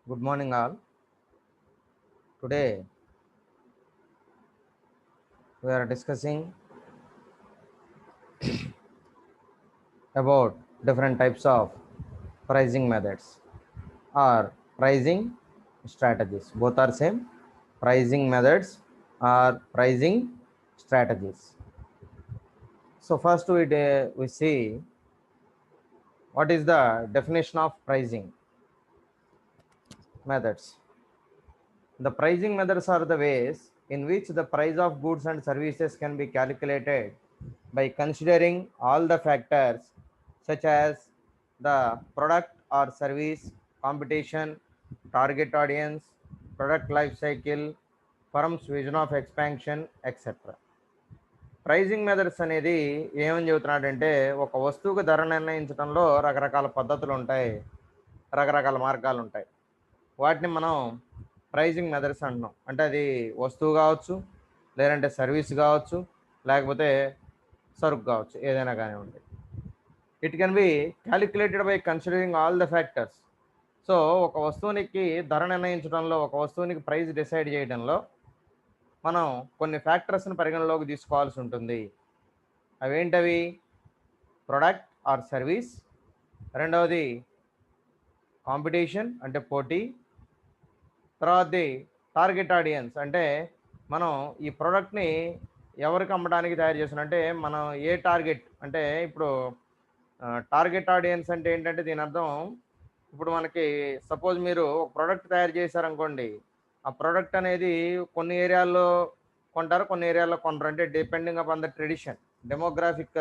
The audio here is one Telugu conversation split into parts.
Good morning, all. Today we are discussing about different types of pricing methods or pricing strategies. Both are same. Pricing methods or pricing strategies. So first we see what is the definition of pricing methods. The pricing methods are the ways in which the price of goods and services can be calculated by considering all the factors such as the product or service, competition, target audience, product life cycle, firm's vision of expansion, etc. Pricing methods అనేది ఏమని చెబుతున్నాడంటే ఒక వస్తువుకు ధర నిర్ణయించడంలో రకరకాల పద్ధతులు ఉంటాయి, రకరకాల మార్గాలు ఉంటాయి. వాటిని మనం ప్రైజింగ్ మెథడ్స్ అంటున్నాం. అంటే అది వస్తువు కావచ్చు, లేదంటే సర్వీస్ కావచ్చు, లేకపోతే సరుకు కావచ్చు, ఏదైనా కానివ్వండి. It can be calculated by considering all the factors. So ఒక వస్తువునికి ధర నిర్ణయించడంలో, ఒక వస్తువునికి ప్రైస్ డిసైడ్ చేయడంలో మనం కొన్ని ఫ్యాక్టర్స్ని పరిగణలోకి తీసుకోవాల్సి ఉంటుంది. అవేంటవి? ప్రొడక్ట్ ఆర్ సర్వీస్, రెండవది కాంపిటీషన్ అంటే పోటీ, తర్వాతది టార్గెట్ ఆడియన్స్ అంటే మనం ఈ ప్రోడక్ట్ని ఎవరికి అమ్మడానికి తయారు చేస్తున్నాం, అంటే మనం ఏ టార్గెట్, అంటే ఇప్పుడు టార్గెట్ ఆడియన్స్ అంటే ఏంటంటే దీని అర్థం, ఇప్పుడు మనకి సపోజ్ మీరు ఒక ప్రోడక్ట్ తయారు చేశారనుకోండి, ఆ ప్రోడక్ట్ అనేది కొన్ని ఏరియాల్లో కొంటారు, కొన్ని ఏరియాల్లో కొనరు. అంటే depending upon the tradition, demographic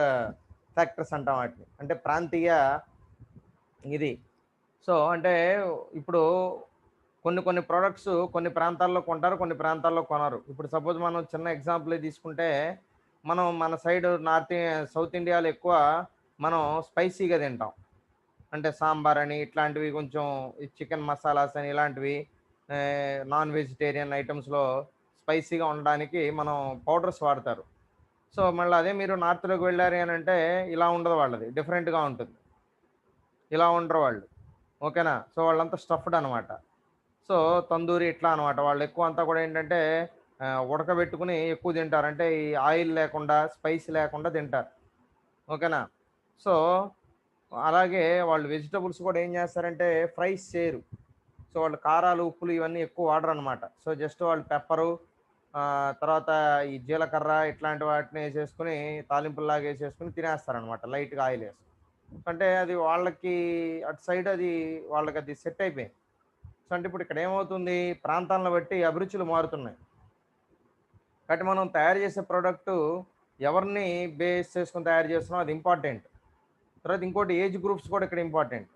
factors అంటాం వాటిని, అంటే ప్రాంతీయ ఇది. సో అంటే ఇప్పుడు కొన్ని ప్రోడక్ట్స్ కొన్ని ప్రాంతాల్లో కొంటారు, కొన్ని ప్రాంతాల్లో కొనరు. ఇప్పుడు సపోజ్ మనం చిన్న ఎగ్జాంపుల్ తీసుకుంటే, మనం మన సైడ్ సౌత్ ఇండియాలో ఎక్కువ మనం స్పైసీగా తింటాం. అంటే సాంబార్ అని ఇట్లాంటివి, కొంచెం చికెన్ మసాలాస్ అని ఇలాంటివి, నాన్ వెజిటేరియన్ ఐటమ్స్లో స్పైసీగా ఉండడానికి మనం పౌడర్స్ వాడతారు. సో మళ్ళీ అదే మీరు నార్త్లోకి వెళ్ళారు అని అంటే ఇలా ఉండదు, వాళ్ళది డిఫరెంట్గా ఉంటుంది, ఇలా ఉండరు వాళ్ళు. ఓకేనా? సో వాళ్ళంతా స్టఫ్డ్ అనమాట. సో తందూరి ఇట్లా అనమాట. వాళ్ళు ఎక్కువ అంతా కూడా ఏంటంటే ఉడకబెట్టుకుని ఎక్కువ తింటారు. అంటే ఈ ఆయిల్ లేకుండా, స్పైస్ లేకుండా తింటారు. ఓకేనా? సో అలాగే వాళ్ళు వెజిటబుల్స్ కూడా ఏం చేస్తారంటే ఫ్రైస్ చేయరు. సో వాళ్ళు కారాలు, ఉప్పులు ఇవన్నీ ఎక్కువ వాడరు అనమాట. సో జస్ట్ వాళ్ళు పెప్పరు, తర్వాత ఈ జీలకర్ర ఇట్లాంటి వాటిని వేసేసుకుని తాలింపుల్లాగా వేసేసుకుని తినేస్తారనమాట, లైట్గా ఆయిల్ వేసి. అంటే అది వాళ్ళకి అటు సైడ్ అది వాళ్ళకి అది సెట్ అయిపోయింది. సో అంటే ఇప్పుడు ఇక్కడ ఏమవుతుంది, ప్రాంతాలను బట్టి అభిరుచులు మారుతున్నాయి. కాబట్టి మనం తయారు చేసే ప్రోడక్టు ఎవరిని బేస్ చేసుకొని తయారు చేస్తున్నాం అది ఇంపార్టెంట్. తర్వాత ఇంకోటి ఏజ్ గ్రూప్స్ కూడా ఇక్కడ ఇంపార్టెంట్.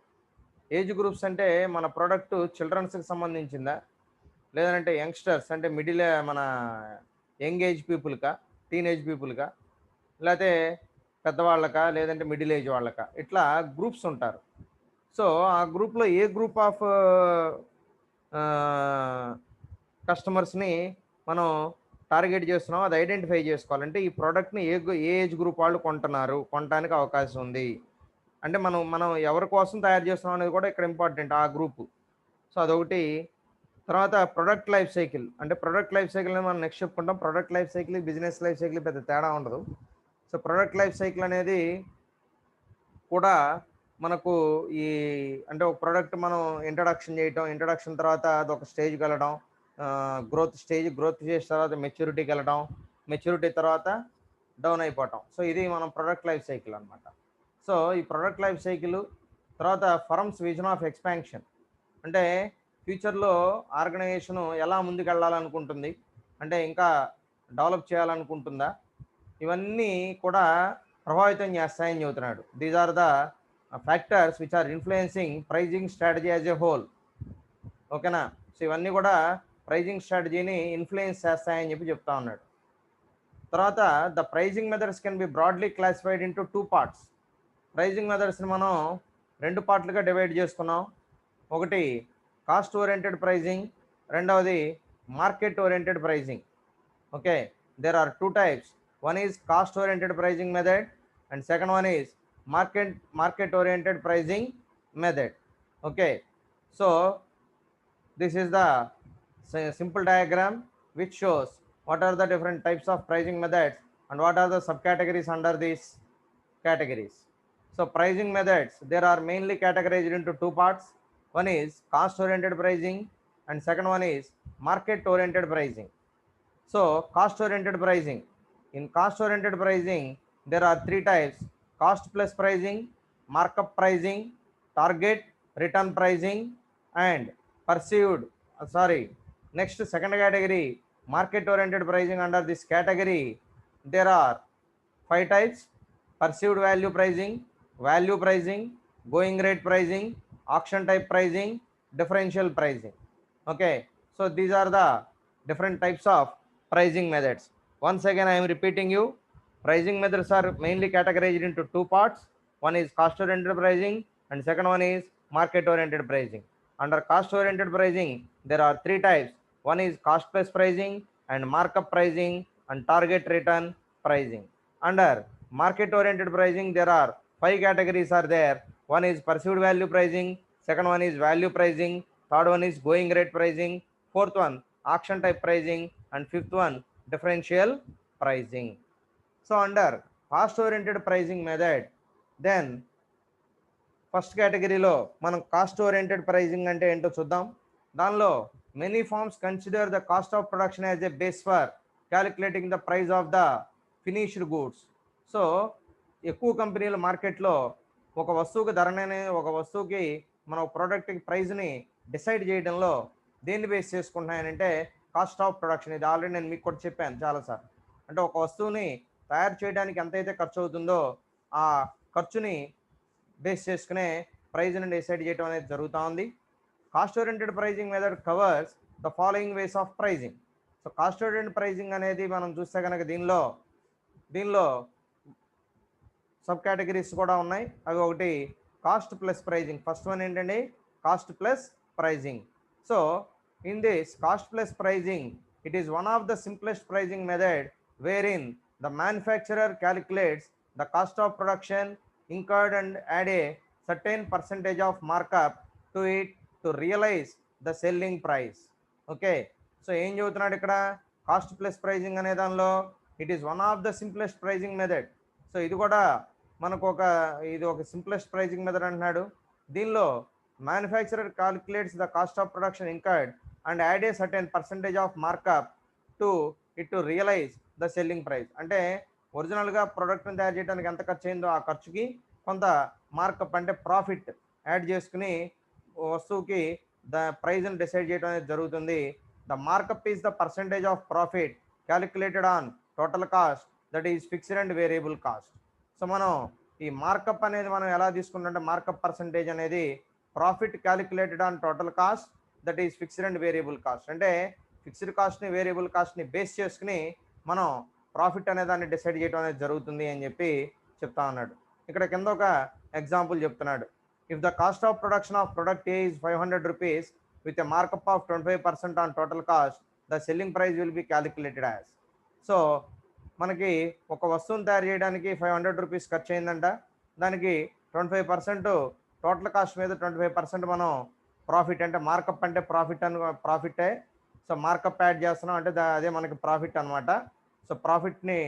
ఏజ్ గ్రూప్స్ అంటే మన ప్రోడక్ట్ చిల్డ్రన్స్కి సంబంధించిందా, లేదంటే యంగ్స్టర్స్ అంటే మిడిల్, మన యంగ్ ఏజ్ పీపుల్కా, టీనేజ్ పీపుల్కా, లేకపోతే పెద్దవాళ్ళకా, లేదంటే మిడిల్ ఏజ్ వాళ్ళకా, ఇట్లా గ్రూప్స్ ఉంటారు. సో ఆ గ్రూప్లో ఏ గ్రూప్ ఆఫ్ కస్టమర్స్ని మనం టార్గెట్ చేస్తున్నాం అది ఐడెంటిఫై చేసుకోవాలంటే ఈ ప్రోడక్ట్ని ఏ ఏజ్ గ్రూప్ వాళ్ళు కొనడానికి అవకాశం ఉంది. అంటే మనం మనం ఎవరి కోసం తయారు చేస్తున్నాం అనేది కూడా ఇక్కడ ఇంపార్టెంట్, ఆ గ్రూపు. సో అదొకటి. తర్వాత ప్రొడక్ట్ లైఫ్ సైకిల్, అంటే ప్రొడక్ట్ లైఫ్ సైకిల్ అని మనం నెక్స్ట్ చెప్పుకుంటాం. Product life cycle, business life cycle పెద్ద తేడా ఉండదు. సో ప్రొడక్ట్ లైఫ్ సైకిల్ అనేది కూడా మనకు ఈ, అంటే ఒక ప్రోడక్ట్ మనం ఇంట్రడక్షన్ చేయటం, ఇంట్రడక్షన్ తర్వాత అదొక స్టేజ్కి వెళ్ళడం, గ్రోత్ చేసిన తర్వాత మెచ్యూరిటీకి వెళ్ళడం, మెచ్యూరిటీ తర్వాత డౌన్ అయిపోవటం. సో ఇది మనం ప్రొడక్ట్ లైఫ్ సైకిల్ అనమాట. సో ఈ ప్రొడక్ట్ లైఫ్ సైకిల్ తర్వాత ఫర్మ్స్ విజన్ ఆఫ్ ఎక్స్పాన్షన్, అంటే ఫ్యూచర్లో ఆర్గనైజేషన్ ఎలా ముందుకు వెళ్ళాలనుకుంటుంది, అంటే ఇంకా డెవలప్ చేయాలనుకుంటుందా, ఇవన్నీ కూడా ప్రభావితం చేస్తాయని చెబుతున్నాడు. These are the factors which are influencing pricing strategy as a whole. ఓకేనా? సో ఇవన్నీ కూడా ప్రైజింగ్ స్ట్రాటజీని ఇన్ఫ్లుయెన్స్ చేస్తాయని చెప్పి చెప్తా ఉన్నాడు. తర్వాత the pricing methods can be broadly classified into 2 parts. Pricing మెథడ్స్ని మనం 2 పార్ట్లుగా డివైడ్ చేసుకున్నాం. ఒకటి కాస్ట్ ఓరియంటెడ్ ప్రైజింగ్, రెండవది market oriented pricing. Okay, there are 2 types. One is cost oriented pricing method and second one is market oriented pricing method. Okay, so This is the simple diagram which shows what are the different types of pricing methods and what are the subcategories under these categories. So pricing methods, there are mainly categorized into two parts. One is cost oriented pricing and second one is market oriented pricing. So cost oriented pricing, in cost oriented pricing there are three types: cost plus pricing, markup pricing, target return pricing, and perceived next second category, market oriented pricing. Under this category there are five types: perceived value pricing, going rate pricing, auction type pricing, differential pricing. Okay, so these are the different types of pricing methods. Once again I am repeating you, pricing methods are mainly categorized into two parts. One is cost oriented pricing and second one is market oriented pricing. Under cost oriented pricing there are three types: one is cost plus pricing and markup pricing and target return pricing. Under market oriented pricing there are five categories are there. One is perceived value pricing, second one is value pricing, third one is going rate pricing, fourth one auction type pricing, and fifth one differential pricing. So under cost oriented pricing method, then first కేటగిరీలో మనం కాస్ట్ ఓరియంటెడ్ ప్రైజింగ్ అంటే ఏంటో చూద్దాం. దానిలో many firms consider the cost of production as a base for calculating the price of the finished goods. So ఎక్కువ కంపెనీల మార్కెట్లో ఒక వస్తువుకి ధరనే, ఒక వస్తువుకి మన ప్రోడక్ట్కి ప్రైస్ని డిసైడ్ చేయడంలో దేన్ని బేస్ చేసుకుంటున్నాయనంటే కాస్ట్ ఆఫ్ ప్రొడక్షన్. ఇది ఆల్రెడీ నేను మీకు కూడా చెప్పాను చాలాసార్లు. అంటే ఒక వస్తువుని తయారు చేయడానికి ఎంతైతే ఖర్చు అవుతుందో ఆ ఖర్చుని బేస్ చేసుకునే ప్రైజ్ని డిసైడ్ చేయడం అనేది జరుగుతూ ఉంది. Cost oriented pricing method covers the following ways of pricing. So cost oriented pricing అనేది మనం చూస్తే కనుక దీనిలో సబ్ కేటగిరీస్ కూడా ఉన్నాయి. అవి ఒకటి cost plus pricing. First one ఏంటండి, cost plus pricing. So in this cost plus pricing it is one of the simplest pricing method wherein the manufacturer calculates the cost of production incurred and add a certain percentage of markup to it to realize the selling price. Okay, so ఏం చెబుతున్నాడు ఇక్కడ, కాస్ట్ ప్లస్ ప్రైజింగ్ అనే దానిలో it is one of the simplest pricing method. So ఇది కూడా మనకు ఇది ఒక సింప్లెస్ట్ ప్రైజింగ్ మెథడ్ అంటున్నాడు. దీనిలో manufacturer calculates the cost of production incurred and add a certain percentage of markup to it to realize the selling price. అంటే ఒరిజినల్గా ప్రోడక్ట్ని తయారు చేయడానికి ఎంత ఖర్చు అయిందో ఆ ఖర్చుకి కొంత మార్కప్ అంటే ప్రాఫిట్ యాడ్ చేసుకుని వస్తువుకి ద ప్రైజ్ని డిసైడ్ చేయడం అనేది జరుగుతుంది. The markup is the percentage of profit calculated on total cost that is fixed and variable cost. So మనం ఈ మార్కప్ అనేది మనం ఎలా తీసుకుంటే మార్కప్ పర్సంటేజ్ అనేది profit calculated on total cost that is fixed and variable cost. అంటే ఫిక్స్డ్ కాస్ట్ని వేరియబుల్ కాస్ట్ని బేస్ చేసుకుని మనం ప్రాఫిట్ అనే దాన్ని డిసైడ్ చేయడం అనేది జరుగుతుంది అని చెప్పి చెప్తా ఉన్నాడు. ఇక్కడ కింద ఒక ఎగ్జాంపుల్ చెప్తున్నాడు. If the cost of production of product A is 500 rupees with a markup of 25% on total cost, the selling price will be calculated as. So మనకి ఒక వస్తువుని తయారు చేయడానికి 500 రూపీస్ ఖర్చు అయిందంట. దానికి 25% టోటల్ కాస్ట్ మీద 25% మనం ప్రాఫిట్ అంటే మార్కప్ అంటే ప్రాఫిటే. సో మార్కప్ యాడ్ చేస్తున్నాం అంటే అదే మనకి ప్రాఫిట్ అనమాట. సో ప్రాఫిట్ని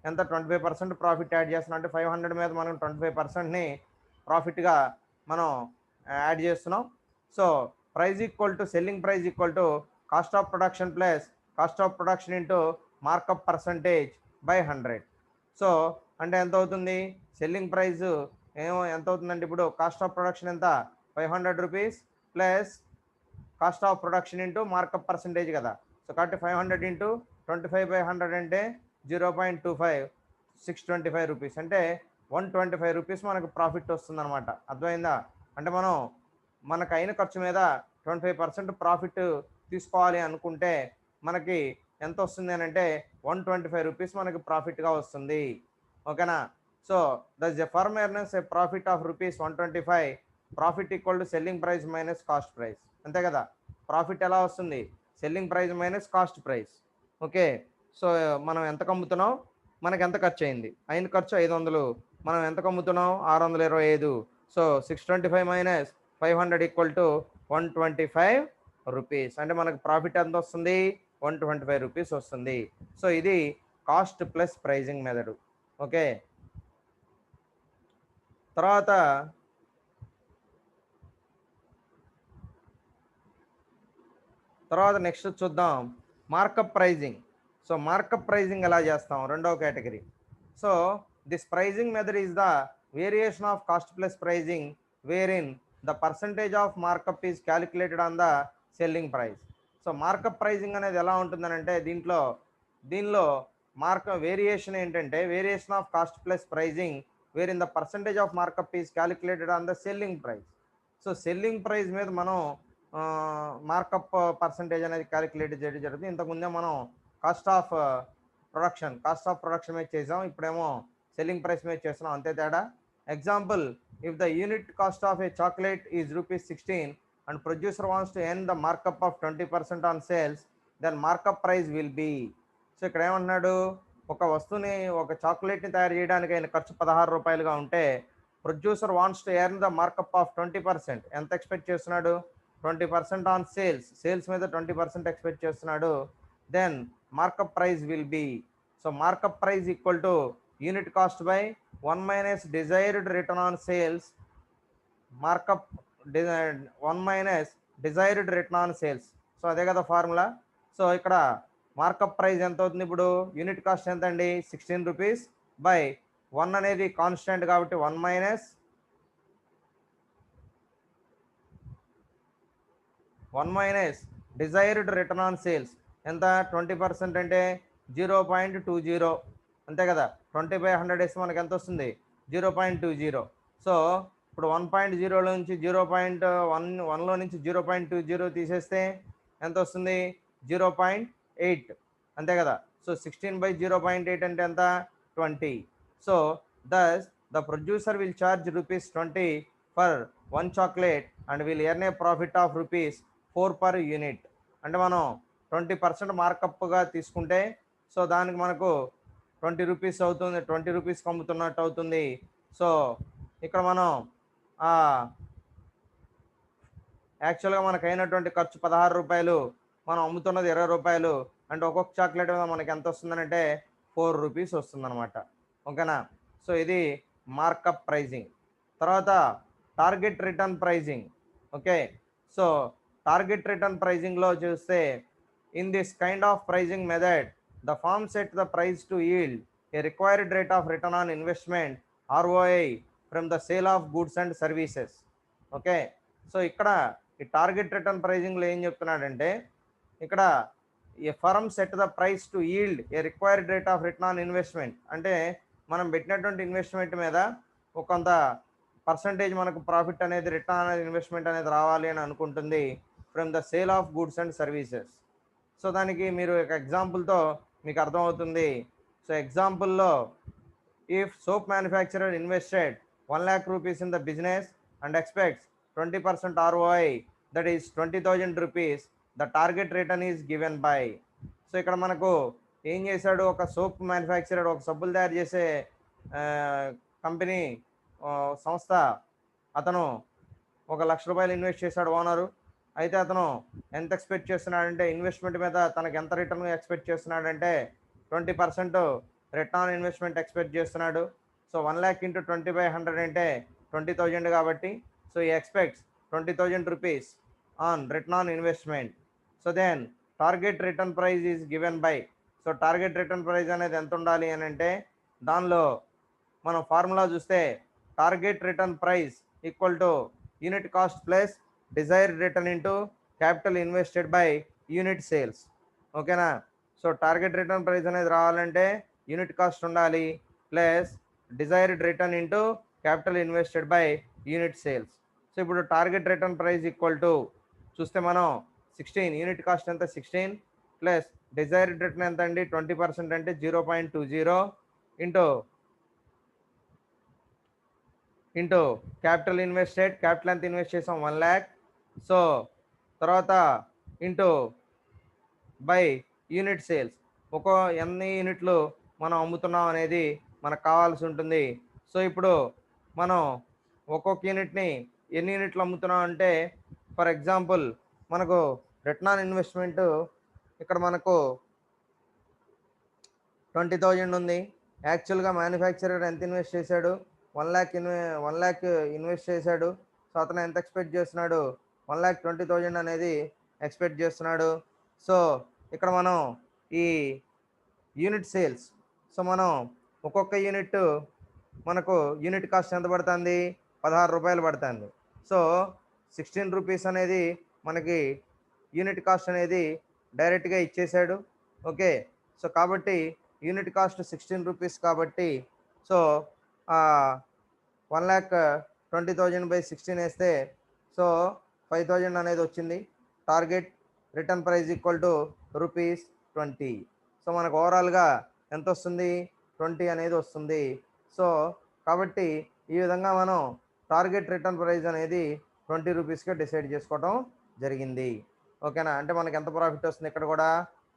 ఎంత 25% ప్రాఫిట్ యాడ్ చేస్తున్నాం అంటే 500 మీద మనం 25%ని ప్రాఫిట్గా మనం యాడ్ చేస్తున్నాం. So price equal to selling price equal to cost of production plus cost of production into markup percentage by 100. So అంటే ఎంత అవుతుంది, సెల్లింగ్ ప్రైస్ ఎంత అవుతుందంటే ఇప్పుడు కాస్ట్ ఆఫ్ ప్రొడక్షన్ ఎంత 500 rupees plus cost of production into markup percentage కదా. సో కాబట్టి 500 ఇంటూ 25/100 అంటే 0.25, 625 రూపీస్ అంటే 125 రూపీస్ మనకు ప్రాఫిట్ వస్తుంది అనమాట. అర్థమైందా? అంటే మనకు అయిన ఖర్చు మీద 25% ప్రాఫిట్ తీసుకోవాలి అనుకుంటే మనకి ఎంత వస్తుంది అని అంటే 125 రూపీస్ మనకి ప్రాఫిట్గా వస్తుంది. ఓకేనా? So that's a firm earns a profit of rupees 125, profit equal to selling price minus cost price. అంతే కదా? ప్రాఫిట్ ఎలా వస్తుంది, selling price minus cost price. Okay, so మనం ఎంతకు అమ్ముతున్నాం, మనకి ఎంత ఖర్చు అయింది, అయిన ఖర్చు 500, మనం ఎంతకు అమ్ముతున్నాం 625. So 625 minus 500 equal to 125 rupees. అంటే మనకు ప్రాఫిట్ ఎంత వస్తుంది? 125 రూపీస్ వస్తుంది. సో ఇది cost plus pricing method. Okay. తర్వాత నెక్స్ట్ చూద్దాం markup pricing. So markup pricing ఎలా చేస్తాం? రెండవ category. So this pricing method is the variation of cost plus pricing wherein the percentage of markup is calculated on the selling price. So markup pricing అనేది ఎలా ఉంటుందనంటే దీనిలో వేరియేషన్ ఏంటంటే variation of cost plus pricing wherein the percentage of markup is calculated on the selling price. So selling price మీద మనం మార్కప్ పర్సంటేజ్ అనేది క్యాలిక్యులేట్ చేయడం జరుగుతుంది. ఇంతకుముందే మనం కాస్ట్ ఆఫ్ ప్రొడక్షన్ మీద చేసాం, ఇప్పుడేమో సెల్లింగ్ ప్రైస్ మీద చేస్తున్నాం, అంతే తేడా. Example, if the unit cost of a chocolate is ₹16 and producer wants to earn the markup of 20% on sales, then markup price will be. So ఇక్కడ ఏమన్నాడు, ఒక వస్తువుని ఒక చాక్లెట్ని తయారు చేయడానికి ఆయన ఖర్చు ₹16 ఉంటే producer wants to earn the markup of 20%. ఎంత ఎక్స్పెక్ట్ చేస్తున్నాడు? 20% ఆన్ సేల్స్ మీద 20% ఎక్స్పెక్ట్ చేస్తున్నాడు. Then markup price will be. So markup price equal to unit cost by 1 minus desired return on sales. Markup 1 minus desired return on sales. So అదే కదా ఫార్ములా. సో ఇక్కడ మార్కప్ ప్రైస్ ఎంత అవుతుంది? ఇప్పుడు యూనిట్ కాస్ట్ ఎంత అండి? 16 రూపీస్ బై 1 అనేది కాన్స్టెంట్ కాబట్టి 1 minus desired return on sales ఎంత? 20% అంటే 0.20, అంతే కదా. 20/100 వేస్తే మనకి ఎంత వస్తుంది? 0.20. సో ఇప్పుడు 1.0లో నుంచి 0.11లో నుంచి 0.20 తీసేస్తే ఎంత వస్తుంది? 0.8, అంతే కదా. సో 16/0.8 అంటే ఎంత? 20. So thus the producer will charge ₹20 for one chocolate and will earn a profit of ₹4 per unit. అంటే మనం 20% మార్కప్గా తీసుకుంటే సో దానికి మనకు 20 రూపీస్ అవుతుంది, 20 రూపీస్కి అమ్ముతున్నట్టు అవుతుంది. సో ఇక్కడ మనం యాక్చువల్గా మనకు అయినటువంటి ఖర్చు ₹16, మనం అమ్ముతున్నది ₹20, అంటే ఒక్కొక్క చాక్లెట్ మీద మనకి ఎంత వస్తుందనంటే 4 రూపీస్ వస్తుందన్నమాట. ఓకేనా. సో ఇది మార్కప్ ప్రైజింగ్. తర్వాత target return pricing. Okay. So target return ప్రైజింగ్లో చూస్తే in this kind of pricing method the firm set the price to yield a required rate of return on investment ROI from the sale of goods and services. Okay. So ఇక్కడ ఈ టార్గెట్ రిటర్న్ ప్రైజింగ్లో ఏం చెప్తున్నాడంటే ఇక్కడ ఏ firm set the price to yield a required rate of return on investment, అంటే మనం పెట్టినటువంటి ఇన్వెస్ట్మెంట్ మీద ఒక కొంత పర్సంటేజ్ మనకు ప్రాఫిట్ అనేది రిటర్న్ అనేది ఇన్వెస్ట్మెంట్ అనేది రావాలి అని అనుకుంటుంది from the sale of goods and services. So దానికి మీరు ఒక ఎగ్జాంపుల్తో మీకు అర్థమవుతుంది. సో ఎగ్జాంపుల్లో, if soap manufacturer invested 1 lakh rupees in the business and expects 20% ROI, that is 20,000 rupees, the target return is given by. So ఇక్కడ మనకు ఏం చేశాడు, ఒక సోప్ మ్యానుఫ్యాక్చరర్, ఒక సబ్బులు తయారు చేసే కంపెనీ సంస్థ, అతను ₹1,00,000 ఇన్వెస్ట్ చేశాడు ఓనరు. అయితే అతను ఎంత ఎక్స్పెక్ట్ చేస్తున్నాడంటే ఇన్వెస్ట్మెంట్ మీద తనకు ఎంత రిటర్న్ ఎక్స్పెక్ట్ చేస్తున్నాడంటే 20% రిటర్న్ ఆన్ ఇన్వెస్ట్మెంట్ ఎక్స్పెక్ట్ చేస్తున్నాడు. సో 1 lakh into 20/100 అంటే 20,000 కాబట్టి సో ఈ expects 20,000 rupees on return on investment. So then target return price is given by. So target return price అనేది ఎంత ఉండాలి అని అంటే దానిలో మనం ఫార్ములా చూస్తే target return price equal to unit cost plus desired return into capital invested by unit sales. ఓకేనా. సో టార్గెట్ రిటర్న్ ప్రైస్ అనేది రావాలంటే యూనిట్ కాస్ట్ ఉండాలి plus desired return into capital invested by unit sales. So ఇప్పుడు target return price equal to చూస్తే మనం 16, యూనిట్ కాస్ట్ ఎంత 16 ప్లస్ డిజైర్డ్ రిటర్న్ ఎంత అండి 20% అంటే 0.20 ఇంటూ క్యాపిటల్ ఇన్వెస్టెడ్, క్యాపిటల్ ఎంత ఇన్వెస్ట్ చేసాం 1 lakh. సో తర్వాత ఇంటూ బై యూనిట్ సేల్స్, ఎన్ని యూనిట్లు మనం అమ్ముతున్నాం అనేది మనకు కావాల్సి ఉంటుంది. సో ఇప్పుడు మనం ఒక్కొక్క యూనిట్ని ఎన్ని యూనిట్లు అమ్ముతున్నాం అంటే ఫర్ ఎగ్జాంపుల్ మనకు రిటర్న్ ఆన్ ఇన్వెస్ట్మెంట్ ఇక్కడ మనకు 20,000 ఉంది. యాక్చువల్గా మ్యానుఫ్యాక్చరర్ ఎంత ఇన్వెస్ట్ చేశాడు, 1 lakh ఇన్వెస్ట్ చేశాడు. సో అతను ఎంత ఎక్స్పెక్ట్ చేస్తున్నాడు, 1,20,000 అనేది ఎక్స్పెక్ట్ చేస్తున్నాడు. సో ఇక్కడ మనం ఈ యూనిట్ సేల్స్, సో మనం ఒక్కొక్క యూనిట్ మనకు యూనిట్ కాస్ట్ ఎంత పడుతుంది, 16 రూపాయలు పడుతుంది. సో 16 రూపీస్ అనేది మనకి యూనిట్ కాస్ట్ అనేది డైరెక్ట్గా ఇచ్చేసాడు. ఓకే, సో కాబట్టి యూనిట్ కాస్ట్ 16 రూపీస్ కాబట్టి సో 1,20,000 బై 16 వేస్తే సో 5,000 అనేది వచ్చింది. Target return price equal to ₹20. So మనకు ఓవరాల్గా ఎంత వస్తుంది, 20 అనేది వస్తుంది. సో కాబట్టి ఈ విధంగా మనం టార్గెట్ రిటర్న్ ప్రైస్ అనేది 20 రూపీస్గా డిసైడ్ చేసుకోవడం జరిగింది. ఓకేనా, అంటే మనకి ఎంత ప్రాఫిట్ వస్తుంది, ఇక్కడ కూడా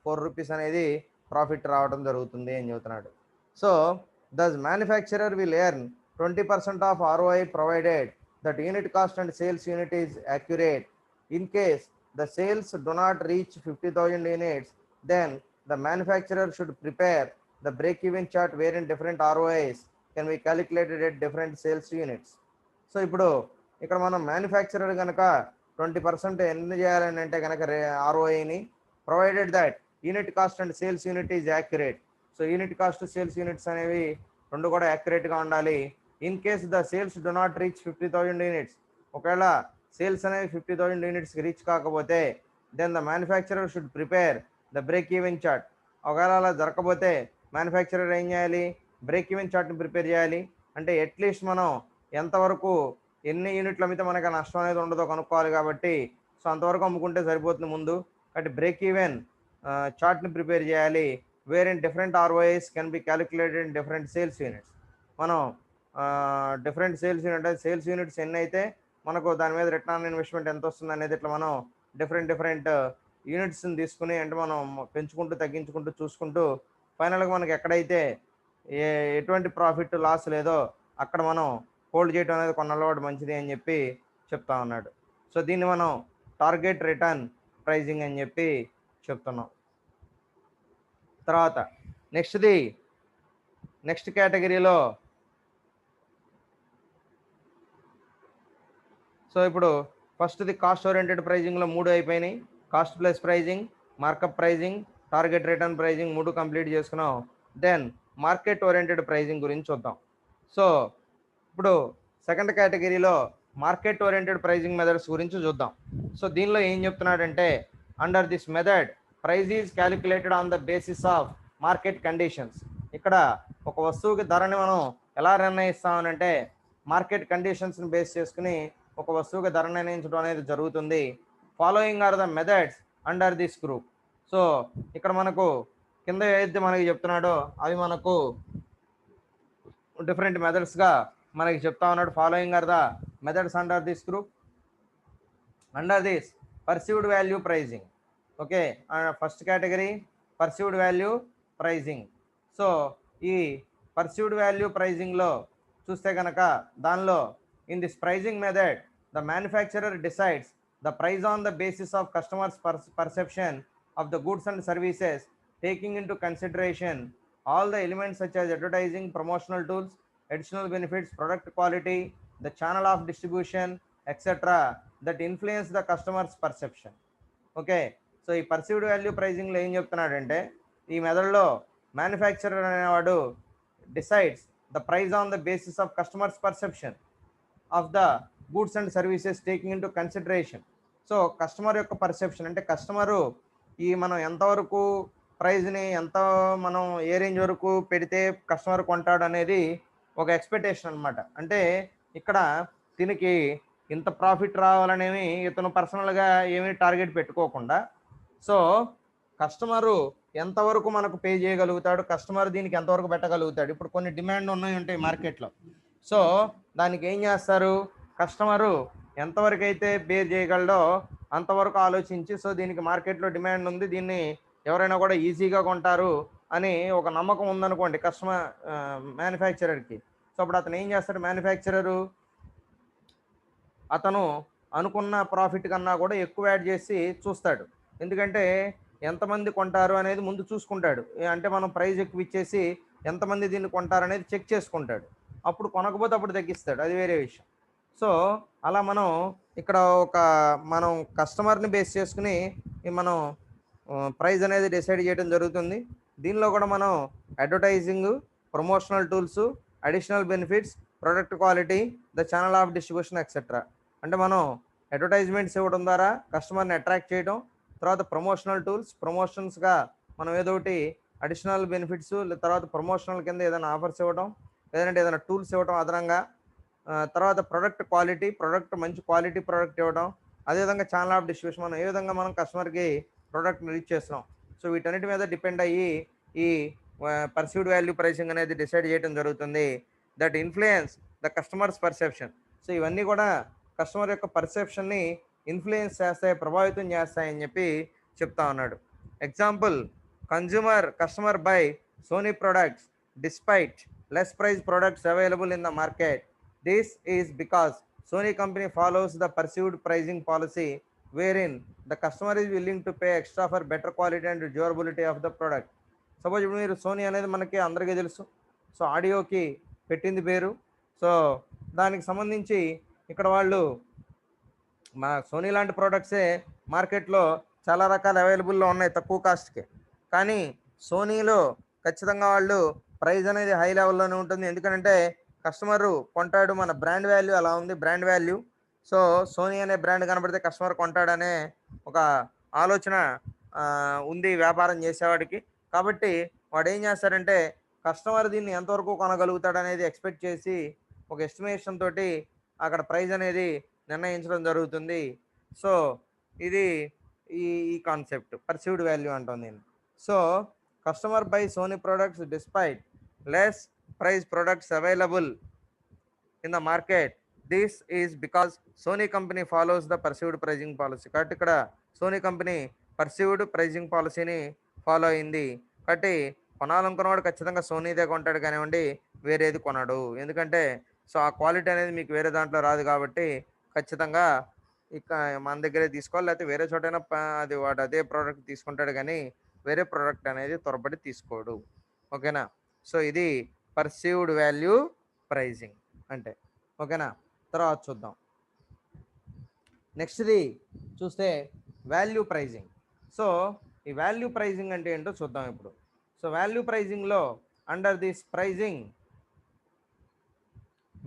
4 రూపీస్ అనేది ప్రాఫిట్ రావడం జరుగుతుంది అని చెబుతున్నాడు. So thus manufacturer will earn 20% of ROI provided that unit cost and sales unit is accurate. In case the sales do not reach 50,000 units, then the manufacturer should prepare the break-even chart wherein different ROIs can be calculated at different sales units. So ఇప్పుడు ఇక్కడ మనం మ్యానుఫ్యాక్చరర్ కనుక 20% ఎన్ని చేయాలని అంటే కనుక ROIని provided that unit cost and sales unit is accurate. So unit cost sales units అనేవి రెండు కూడా యాక్యురేట్గా ఉండాలి. In case the sales do not reach 50,000 units, ఒకవేళ సేల్స్ అనేవి 50,000 యూనిట్స్కి రీచ్ కాకపోతే then the manufacturer should prepare the break even chart. ఒకవేళ అలా జరగకపోతే మ్యానుఫ్యాక్చరర్ ఏం చేయాలి, బ్రేక్ ఈవెన్ చార్ట్ని ప్రిపేర్ చేయాలి. అంటే అట్లీస్ట్ మనం ఎంతవరకు ఎన్ని యూనిట్లు అమ్మితే మనకు నష్టం అనేది ఉండదో కనుక్కోవాలి. కాబట్టి సో అంతవరకు అమ్ముకుంటే సరిపోతుంది ముందు. కాబట్టి బ్రేక్ ఈవెన్ చార్ట్ని ప్రిపేర్ చేయాలి. Where in different ROIs can be calculated in different sales units. మనం different sales unit, sales units ఎన్ని అయితే మనకు దాని మీద రిటర్న్ ఆన్ ఇన్వెస్ట్మెంట్ ఎంత వస్తుంది అనేది ఇట్లా మనం డిఫరెంట్ యూనిట్స్ని తీసుకుని అంటే మనం పెంచుకుంటూ తగ్గించుకుంటూ చూసుకుంటూ ఫైనల్గా మనకి ఎక్కడైతే ఎటువంటి ప్రాఫిట్ లాస్ లేదో అక్కడ మనం హోల్డ్ చేయడం అనేది కొన్నలవాడు మంచిది అని చెప్పి చెప్తా ఉన్నాడు. సో దీన్ని మనం టార్గెట్ రిటర్న్ ప్రైజింగ్ అని చెప్పి చెప్తున్నాం. తర్వాత నెక్స్ట్ కేటగిరీలో సో ఇప్పుడు ఫస్ట్ది కాస్ట్ ఓరియంటెడ్ ప్రైజింగ్లో 3 అయిపోయినాయి. Cost plus pricing, markup pricing, target return pricing 3 complete చేసుకున్నాం. దెన్ మార్కెట్ ఓరియంటెడ్ ప్రైజింగ్ గురించి చూద్దాం. సో ఇప్పుడు సెకండ్ కేటగిరీలో మార్కెట్ ఓరియంటెడ్ ప్రైజింగ్ మెథడ్స్ గురించి చూద్దాం. సో దీనిలో ఏం చెప్తున్నాడంటే under this method price is calculated on the basis of market conditions. ఇక్కడ ఒక వస్తువుకి ధరని మనం ఎలా నిర్ణయిస్తామనంటే మార్కెట్ కండిషన్స్ని బేస్ చేసుకుని ఒక వస్తువుకి ధర నిర్ణయించడం అనేది జరుగుతుంది. Following are the methods under this group. So ఇక్కడ మనకు కింద ఏదైతే మనకి చెప్తున్నాడో అవి మనకు డిఫరెంట్ మెథడ్స్గా మనకి చెప్తా ఉన్నాడు. Following are the methods under this group. Under this perceived value pricing. Okay, first category perceived value pricing. So ఈ పర్సీవ్డ్ వాల్యూ ప్రైజింగ్లో చూస్తే కనుక దానిలో in this pricing method the manufacturer decides the price on the basis of customers perception of the goods and services, taking into consideration all the elements such as advertising, promotional tools, additional benefits, product quality, the channel of distribution, etc. that influence the customer's perception. Okay, so ఈ పర్సీవ్డ్ వాల్యూ ప్రైజింగ్లో ఏం చెప్తున్నాడంటే ఈ మెథడ్లో మ్యానుఫ్యాక్చరర్ అనేవాడు decides the price on the basis of customers perception of the goods and services taking in to consideration. So customer యొక్క పర్సెప్షన్ అంటే కస్టమరు ఈ మనం ఎంతవరకు ప్రైజ్ని ఎంత మనం ఏ రేంజ్ వరకు పెడితే కస్టమర్ కొంటాడు అనేది ఒక ఎక్స్పెక్టేషన్ అనమాట. అంటే ఇక్కడ దీనికి ఇంత ప్రాఫిట్ రావాలనేవి ఇతను పర్సనల్గా ఏమీ టార్గెట్ పెట్టుకోకుండా సో కస్టమరు ఎంతవరకు మనకు పే చేయగలుగుతాడు, కస్టమర్ దీనికి ఎంతవరకు పెట్టగలుగుతాడు. ఇప్పుడు కొన్ని డిమాండ్ ఉంటాయి మార్కెట్లో. సో దానికి ఏం చేస్తారు, కస్టమరు ఎంతవరకు అయితే బేర్ చేయగలడో అంతవరకు ఆలోచించి సో దీనికి మార్కెట్లో డిమాండ్ ఉంది, దీన్ని ఎవరైనా కూడా ఈజీగా కొంటారు అని ఒక నమ్మకం ఉందనుకోండి కస్టమర్ మ్యానుఫ్యాక్చరర్కి. సో అప్పుడు అతను ఏం చేస్తాడు, మ్యానుఫ్యాక్చరరు అతను అనుకున్న ప్రాఫిట్ కన్నా కూడా ఎక్కువ యాడ్ చేసి చూస్తాడు. ఎందుకంటే ఎంతమంది కొంటారు అనేది ముందు చూసుకుంటాడు. అంటే మనం ప్రైస్ ఎక్కువ ఇచ్చేసి ఎంతమంది దీన్ని కొంటారనేది చెక్ చేసుకుంటాడు. అప్పుడు కొనకపోతే అప్పుడు తగ్గిస్తాడు, అది వేరే విషయం. సో అలా మనం ఇక్కడ ఒక మనం కస్టమర్ని బేస్ చేసుకుని మనం ప్రైస్ అనేది డిసైడ్ చేయడం జరుగుతుంది. దీనిలో కూడా మనం advertising, promotional tools, additional benefits, product quality, the channel of distribution etcetera. అంటే మనం అడ్వర్టైజ్మెంట్స్ ఇవ్వడం ద్వారా కస్టమర్ని అట్రాక్ట్ చేయడం, తర్వాత ప్రమోషనల్ టూల్స్, ప్రమోషన్స్గా మనం ఏదో ఒకటి అడిషనల్ బెనిఫిట్స్, తర్వాత ప్రమోషనల్ కింద ఏదైనా ఆఫర్స్ ఇవ్వడం, లేదంటే ఏదైనా టూల్స్ ఇవ్వడం అదనంగా. తర్వాత ప్రొడక్ట్ క్వాలిటీ, ప్రొడక్ట్ మంచి క్వాలిటీ ప్రొడక్ట్ ఇవ్వడం, అదేవిధంగా ఛానల్ ఆఫ్ డిస్ట్రిబ్యూషన్, మనం ఏ విధంగా మనం కస్టమర్కి ప్రోడక్ట్ని రీచ్ చేస్తున్నాం. సో వీటన్నిటి మీద డిపెండ్ అయ్యి ఈ పర్సీవ్డ్ వాల్యూ ప్రైసింగ్ అనేది డిసైడ్ చేయడం జరుగుతుంది. That influence the customers perception. So ఇవన్నీ కూడా కస్టమర్ యొక్క పర్సెప్షన్ని ఇన్ఫ్లుయెన్స్ చేస్తాయి, ప్రభావితం చేస్తాయని చెప్పి చెప్తా ఉన్నాడు. Example, customer buy Sony products despite less price products available in the market. This is because Sony company follows the perceived pricing policy wherein the customer is willing to pay extra for better quality and durability of the product. Suppose ఇప్పుడు మీరు సోనీ అనేది మనకి అందరికీ తెలుసు. సో ఆడియోకి పెట్టింది పేరు. సో దానికి సంబంధించి ఇక్కడ వాళ్ళు మా సోనీ లాంటి ప్రోడక్ట్సే మార్కెట్లో చాలా రకాల అవైలబుల్లో ఉన్నాయి తక్కువ కాస్ట్కి. కానీ సోనీలో ఖచ్చితంగా వాళ్ళు ప్రైస్ అనేది హై లెవెల్లోనే ఉంటుంది. ఎందుకంటే కస్టమరు కొంటాడు, మన బ్రాండ్ వాల్యూ అలా ఉంది, బ్రాండ్ వాల్యూ. సో సోనీ అనే బ్రాండ్ కనబడితే కస్టమర్ కొంటాడనే ఒక ఆలోచన ఉంది వ్యాపారం చేసేవాడికి. కాబట్టి వాడు ఏం చేస్తారంటే కస్టమర్ దీన్ని ఎంతవరకు కొనగలుగుతాడు అనేది ఎక్స్పెక్ట్ చేసి ఒక ఎస్టిమేషన్ తోటి అక్కడ ప్రైస్ అనేది నిర్ణయించడం జరుగుతుంది. సో ఇది ఈ ఈ కాన్సెప్ట్ పర్సీవ్డ్ వాల్యూ అంటాం నేను. So customer buy Sony products despite less price products available in the market. This is because Sony company follows the perceived pricing policy. కాబట్టి ఇక్కడ సోనీ కంపెనీ పర్సీవ్డ్ ప్రైజింగ్ పాలసీని ఫాలో అయింది. కాబట్టి కొనాలనుకున్నవాడు ఖచ్చితంగా సోనీదే కొంటాడు కానివ్వండి, వేరేది కొనడు. ఎందుకంటే సో ఆ క్వాలిటీ అనేది మీకు వేరే దాంట్లో రాదు కాబట్టి ఖచ్చితంగా ఇక మన దగ్గరే తీసుకోవాలి, లేకపోతే వేరే చోటైనా అది వాడు అదే ప్రోడక్ట్ తీసుకుంటాడు కానీ వేరే ప్రోడక్ట్ అనేది త్వరపడి తీసుకోడు. ఓకేనా? సో ఇది పర్సీవ్డ్ వాల్యూ ప్రైజింగ్ అంటే. ఓకేనా? తర్వాత చూద్దాం. నెక్స్ట్ది చూస్తే వాల్యూ ప్రైజింగ్. సో ఈ వాల్యూ ప్రైజింగ్ అంటే ఏంటో చూద్దాం ఇప్పుడు. సో వాల్యూ ప్రైజింగ్లో under this pricing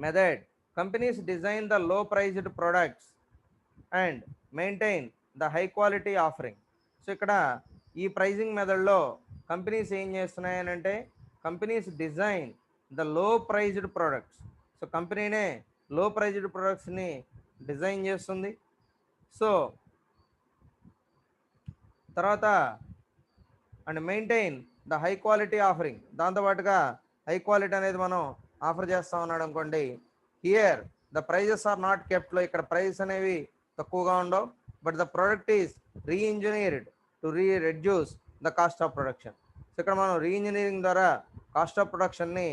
method companies design the low priced products and maintain the high quality offering. So ఇక్కడ ఈ ప్రైజింగ్ మెథడ్లో కంపెనీస్ ఏం చేస్తున్నాయని అంటే companies design the low priced products. So కంపెనీనే లో ప్రైజ్డ్ ప్రొడక్ట్స్ని డిజైన్ చేస్తుంది. సో తర్వాత and maintain the high quality offering, దాంతోపాటుగా హై క్వాలిటీ అనేది మనం ఆఫర్ చేస్తూ ఉన్నాడు అనుకోండి. Here the prices are not కెప్ట్లో, ఇక్కడ ప్రైస్ అనేవి తక్కువగా ఉండవు. But the product is reengineered to reduce the cost of production. So ఇక్కడ మనం రీఇంజనీరింగ్ ద్వారా కాస్ట్ ఆఫ్ ప్రొడక్షన్ని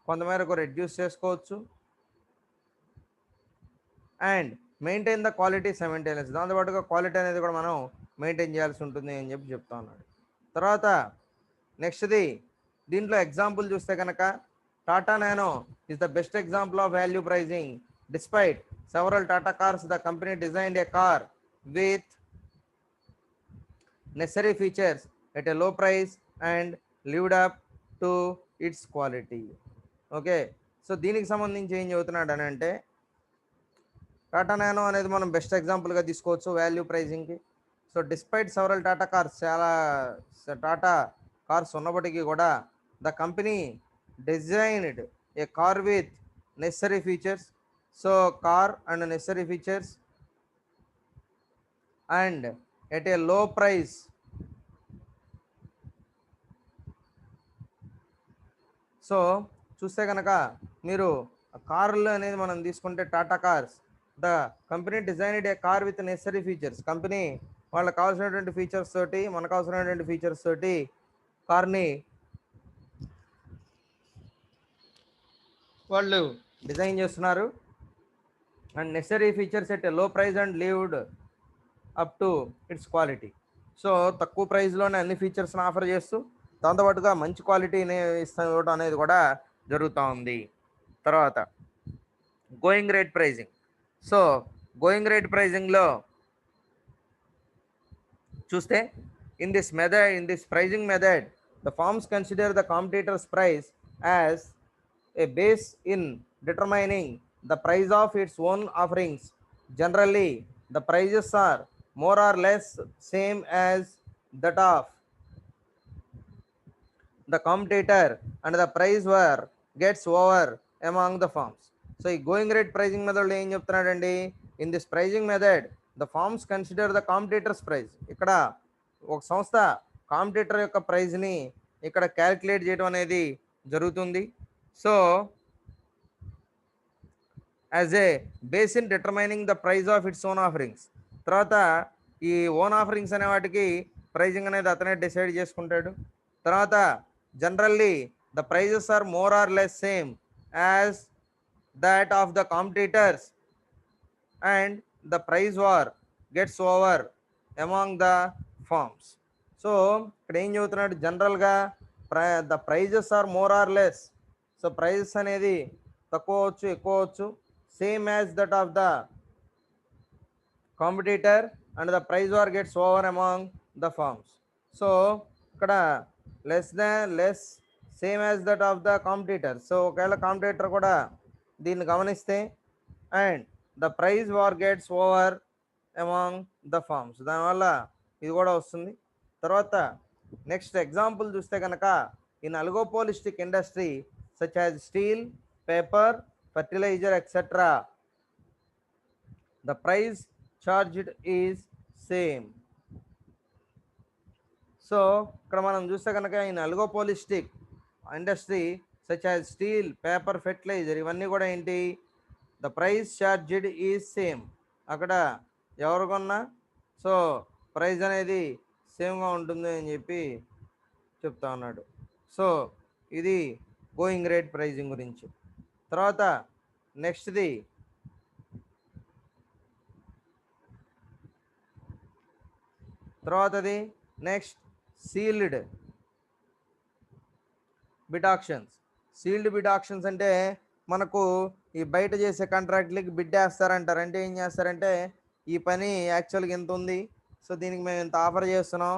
కొంతమేరకు రెడ్యూస్ చేసుకోవచ్చు. And maintain the quality simultaneous, దాంతోపాటుగా క్వాలిటీ అనేది కూడా మనం మెయింటైన్ చేయాల్సి ఉంటుంది అని చెప్పి చెప్తా ఉన్నాడు. తర్వాత నెక్స్ట్ది దీంట్లో ఎగ్జాంపుల్ చూస్తే కనుక Tata Nano is the best example of value pricing. Despite several Tata cars the company designed a car with necessary features at a low price and lived up to its quality. Okay, so దీనికి సంబంధించి ఏం చెబుతున్నాడు అని అంటే టాటా నానో అనేది మనం బెస్ట్ ఎగ్జాంపుల్గా తీసుకోవచ్చు వాల్యూ ప్రైజింగ్కి. So despite several Tata cars, చాలా టాటా కార్స్ ఉన్నప్పటికీ కూడా the company designed a car with necessary features. So car and necessary features and at a low price. So చూస్తే కనుక మీరు కార్లు అనేది మనం తీసుకుంటే Tata cars, the company designed a car with necessary features. Company వాళ్ళకి కావాల్సినటువంటి ఫీచర్స్ తోటి, మనకు అవసరమైనటువంటి ఫీచర్స్ తోటి కార్ని వాళ్ళు డిజైన్ చేస్తున్నారు. and necessary features at a low price and lived up to its quality. So తక్కువ ప్రైస్లోనే అన్ని ఫీచర్స్ని ఆఫర్ చేస్తూ దాంతోపాటుగా మంచి క్వాలిటీని ఇవ్వడం అనేది కూడా జరుగుతూ ఉంది. తర్వాత going rate pricing. So going rate ప్రైజింగ్లో చూస్తే in this pricing method, the firms consider the competitor's price as a base in determining the price of its own offerings. Generally, the prices are more or less same as that of the competitor and the price war gets over among the firms. So ఈ గోయింగ్ రేట్ ప్రైజింగ్ మెథడ్లో ఏం చెప్తున్నాడండి, in this pricing method the firms consider the competitors price. ఇక్కడ ఒక సంస్థ కాంపిటీటర్ యొక్క ప్రైస్ని ఇక్కడ క్యాలిక్యులేట్ చేయడం అనేది జరుగుతుంది. So as a base in determining the price of its own offerings. తర్వాత ఈ ఓన్ ఆఫరింగ్స్ అనే వాటికి ప్రైజింగ్ అనేది అతనే డిసైడ్ చేసుకుంటాడు. తర్వాత generally the prices are more or less same as that of the competitors and the price war gets over among the firms. So ఇక్కడ ఏం చెబుతున్నాడు, జనరల్గా the prices are more or less. So prices అనేది తక్కువ అవచ్చు ఎక్కువ అవచ్చు, same as that of the competitor and the price war gets over among the firms. So ఇక్కడ less same as that of the competitor. So ఒకవేళ కాంపిటీటర్ కూడా దీన్ని గమనిస్తే and the price war gets over among the firms, దానివల్ల ఇది కూడా వస్తుంది. తర్వాత నెక్స్ట్ ఎగ్జాంపుల్ చూస్తే కనుక in oligopolistic industry such as steel, paper, fertilizer etcetera the price charged is same. So ఇక్కడ మనం చూస్తే కనుక in oligopolistic industry such as steel, paper, fertilizer ఇవన్నీ కూడా ఏంటి, the price charged is same. అక్కడ ఎవరు కొన్నా సో ప్రైస్ అనేది సేమ్గా ఉంటుంది అని చెప్పి చెప్తా ఉన్నాడు. సో ఇది గోయింగ్ రేట్ ప్రైజింగ్ గురించి. తర్వాత నెక్స్ట్ది తర్వాతది next sealed bid auctions. Sealed bid auctions అంటే మనకు ఈ బయట చేసే కాంట్రాక్ట్లకి బిడ్ వేస్తారంటారు. అంటే ఏం చేస్తారంటే ఈ పని యాక్చువల్గా ఎంత ఉంది, సో దీనికి మేము ఎంత ఆఫర్ చేస్తున్నాం,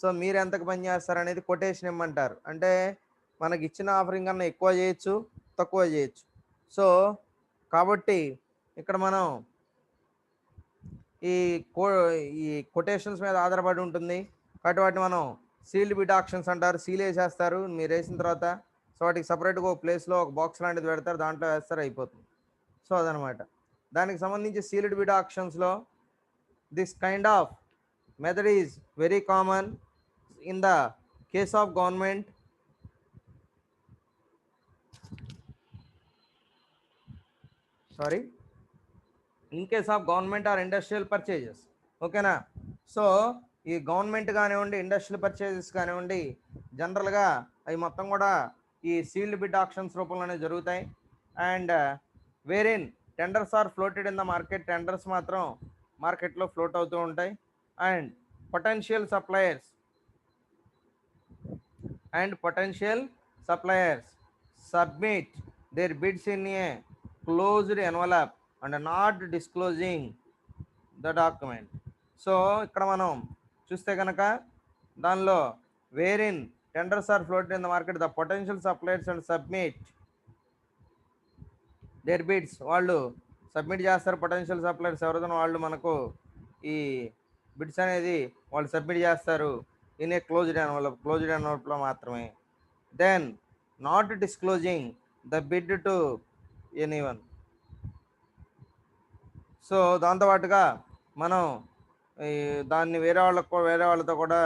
సో మీరు ఎంతకు పని చేస్తారనేది కొటేషన్ ఇమ్మంటారు. అంటే మనకి ఇచ్చిన ఆఫరింగ్ కన్నా ఎక్కువ చేయొచ్చు, తక్కువ చేయొచ్చు. సో కాబట్టి ఇక్కడ మనం ఈ కొటేషన్స్ మీద ఆధారపడి ఉంటుంది. కాబట్టి వాటిని మనం సీల్డ్ బిడ్ ఆక్షన్స్ అంటారు. సీల్ వేసేస్తారు, మీరు వేసిన తర్వాత సో వాటికి సపరేట్గా ఒక ప్లేస్లో ఒక బాక్స్ లాంటిది పెడతారు, దాంట్లో వేస్తారు, అయిపోతుంది. సో అదనమాట దానికి సంబంధించి సీల్డ్ బిడ్ ఆక్షన్స్లో this kind of method is very common in the case of government in case of government or industrial purchases. ఓకేనా. సో ఈ గవర్నమెంట్ కానివ్వండి, ఇండస్ట్రియల్ పర్చేజెస్ కానివ్వండి, జనరల్గా అవి మొత్తం కూడా ఈ సీల్డ్ బిడ్ ఆక్షన్స్ రూపంలోనే జరుగుతాయి. And wherein tenders are floated in the market, tenders మాత్రం మార్కెట్లో ఫ్లోట్ అవుతూ ఉంటాయి. And potential suppliers submit their bids in a closed envelope and not disclosing the document. So ఇక్కడ మనం చూస్తే కనుక దానిలో wherein tenders are floated in the market, the potential suppliers and submit their bids, వాళ్ళు సబ్మిట్ చేస్తారు. పొటెన్షియల్ సప్లయర్స్ ఎవరిదో వాళ్ళు మనకు ఈ బిడ్స్ అనేది వాళ్ళు సబ్మిట్ చేస్తారు ఇన్ ఏ క్లోజ్డ్ ఎన్వలప్లో మాత్రమే. Then not disclosing the bid to anyone. So దాంతోపాటుగా మనం దాన్ని వేరే వాళ్ళతో కూడా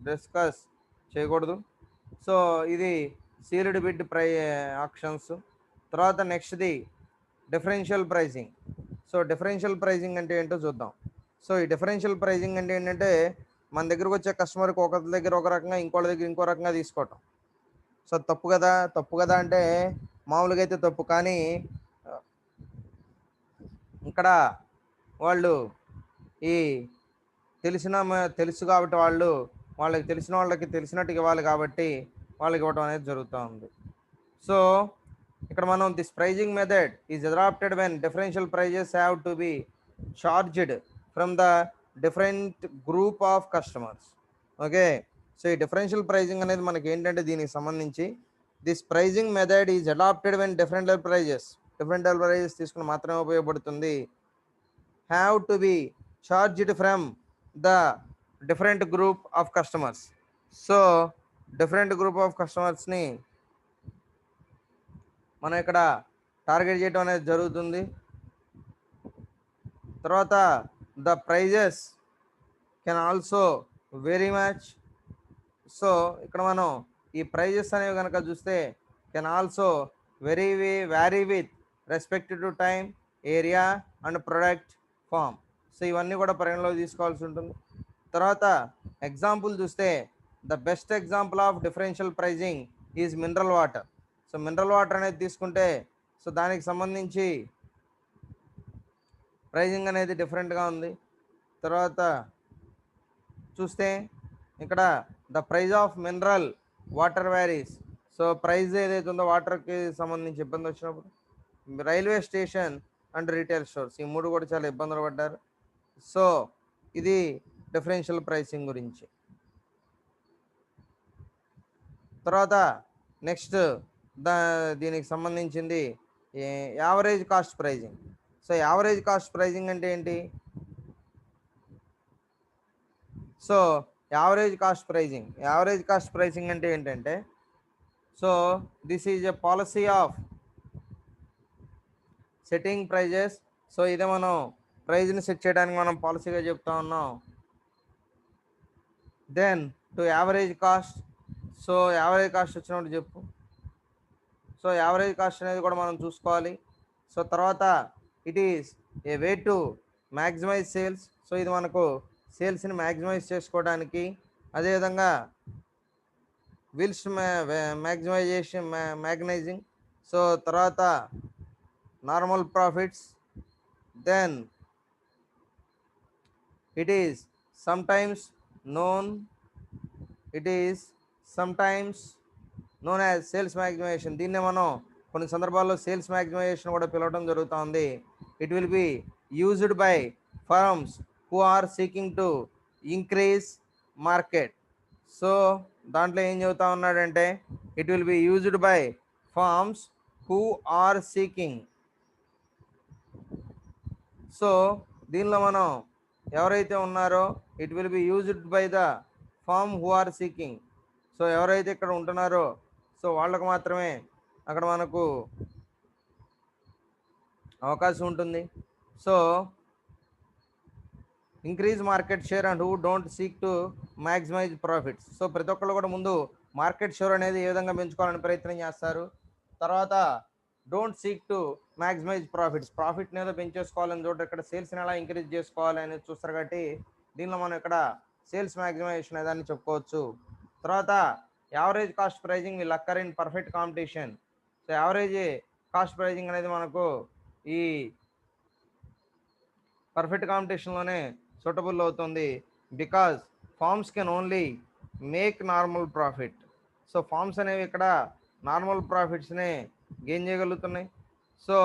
డిస్కస్ చేయకూడదు. సో ఇది సీల్డ్ బిడ్ ఆక్షన్స్. తర్వాత నెక్స్ట్ది differential pricing. So differential pricing అంటే ఏంటో చూద్దాం. సో ఈ డిఫరెన్షియల్ ప్రైజింగ్ అంటే ఏంటంటే మన దగ్గరకు వచ్చే కస్టమర్కి ఒకరి దగ్గర ఒక రకంగా ఇంకోళ్ళ దగ్గర ఇంకో రకంగా తీసుకోవటం. సో తప్పు కదా అంటే మామూలుగా అయితే తప్పు, కానీ ఇక్కడ వాళ్ళు ఈ తెలుసు కాబట్టి వాళ్ళకి తెలిసిన వాళ్ళకి తెలిసినట్టుగా ఇవ్వాలి కాబట్టి వాళ్ళకి ఇవ్వడం అనేది జరుగుతూ ఉంది. సో ఇక్కడ మనం this pricing method is adopted when differential prices have to be charged from the different group of customers. Okay, so ఈ డిఫరెన్షియల్ ప్రైజింగ్ అనేది మనకి ఏంటంటే దీనికి సంబంధించి this pricing method is adopted when different prices తీసుకుని మాత్రమే ఉపయోగపడుతుంది. Have to be charged from the different group of customers. So different group of కస్టమర్స్ని మనం ఇక్కడ టార్గెట్ చేయడం అనేది జరుగుతుంది. తర్వాత the prices can also very much. So ఇక్కడ మనం ఈ ప్రైజెస్ అనేవి కనుక చూస్తే can also vary with respect to time, area and product form. So ఇవన్నీ కూడా పరిగణలో తీసుకోవాల్సి ఉంటుంది. తర్వాత ఎగ్జాంపుల్ చూస్తే the best example of differential pricing is mineral water. So mineral water అనేది తీసుకుంటే సో దానికి సంబంధించి ప్రైజింగ్ అనేది డిఫరెంట్గా ఉంది. తర్వాత చూస్తే ఇక్కడ the price of mineral water varies. So price ఏదైతే ఉందో వాటర్కి సంబంధించి ఇబ్బంది వచ్చినప్పుడు railway station and retail stores ఈ మూడు కూడా చాలా ఇబ్బందులు పడ్డారు. సో ఇది డిఫరెన్షియల్ ప్రైసింగ్ గురించి. తర్వాత నెక్స్ట్ దీనికి సంబంధించింది average cost pricing. So average cost pricing అంటే ఏంటి? సో యావరేజ్ కాస్ట్ ప్రైజింగ్ అంటే ఏంటంటే so this is a policy of setting prices. So ఇదే మనం ప్రైజ్ని సెట్ చేయడానికి మనం పాలసీగా చెప్తా ఉన్నాం. Then to average cost. So average cost వచ్చినప్పుడు చెప్పు. సో యావరేజ్ కాస్ట్ అనేది కూడా మనం చూసుకోవాలి. సో తర్వాత it is a way to maximize sales. So ఇది మనకు సేల్స్ని మ్యాక్సిమైజ్ చేసుకోవడానికి, అదేవిధంగా విల్స్ మ్యాగ్నైజింగ్. సో తర్వాత normal profits. Then it is sometimes known as sales maximization. దీన్నే మనం కొన్ని సందర్భాల్లో సేల్స్ మ్యాగ్జిమైజేషన్ కూడా పిలవడం జరుగుతుంది. It will be used by firms who are seeking to increase market. So దాంట్లో ఏం చెబుతా ఉన్నాడంటే it will be used by firms who are seeking. So దీనిలో మనం ఎవరైతే ఉన్నారో it will be used by the firm who are seeking. So ఎవరైతే ఇక్కడ ఉంటున్నారో సో వాళ్ళకు మాత్రమే అక్కడ మనకు అవకాశం ఉంటుంది. So increase market share and who don't seek to maximise profits. So ప్రతి ఒక్కళ్ళు కూడా ముందు మార్కెట్ షేర్ అనేది ఏ విధంగా పెంచుకోవాలని ప్రయత్నం చేస్తారు. తర్వాత డోంట్ సీక్ టు మ్యాక్సిమైజ్ ప్రాఫిట్ని ఏదో పెంచేసుకోవాలని చూడరు, ఇక్కడ సేల్స్ని ఎలా ఇంక్రీజ్ చేసుకోవాలి అనేది చూస్తారు. కాబట్టి దీనిలో మనం ఇక్కడ సేల్స్ మ్యాక్సిమైజేషన్ ఏదాన్ని చెప్పుకోవచ్చు. తర్వాత average cost pricing will occur in perfect competition. So average cost pricing అనేది మనకు ఈ పర్ఫెక్ట్ కాంపిటీషన్లోనే సూటబుల్ అవుతుంది. Because firms can only make normal profit. So firms అనేవి ఇక్కడ నార్మల్ ప్రాఫిట్స్ని గెయిన్ చేయగలుగుతున్నాయి. So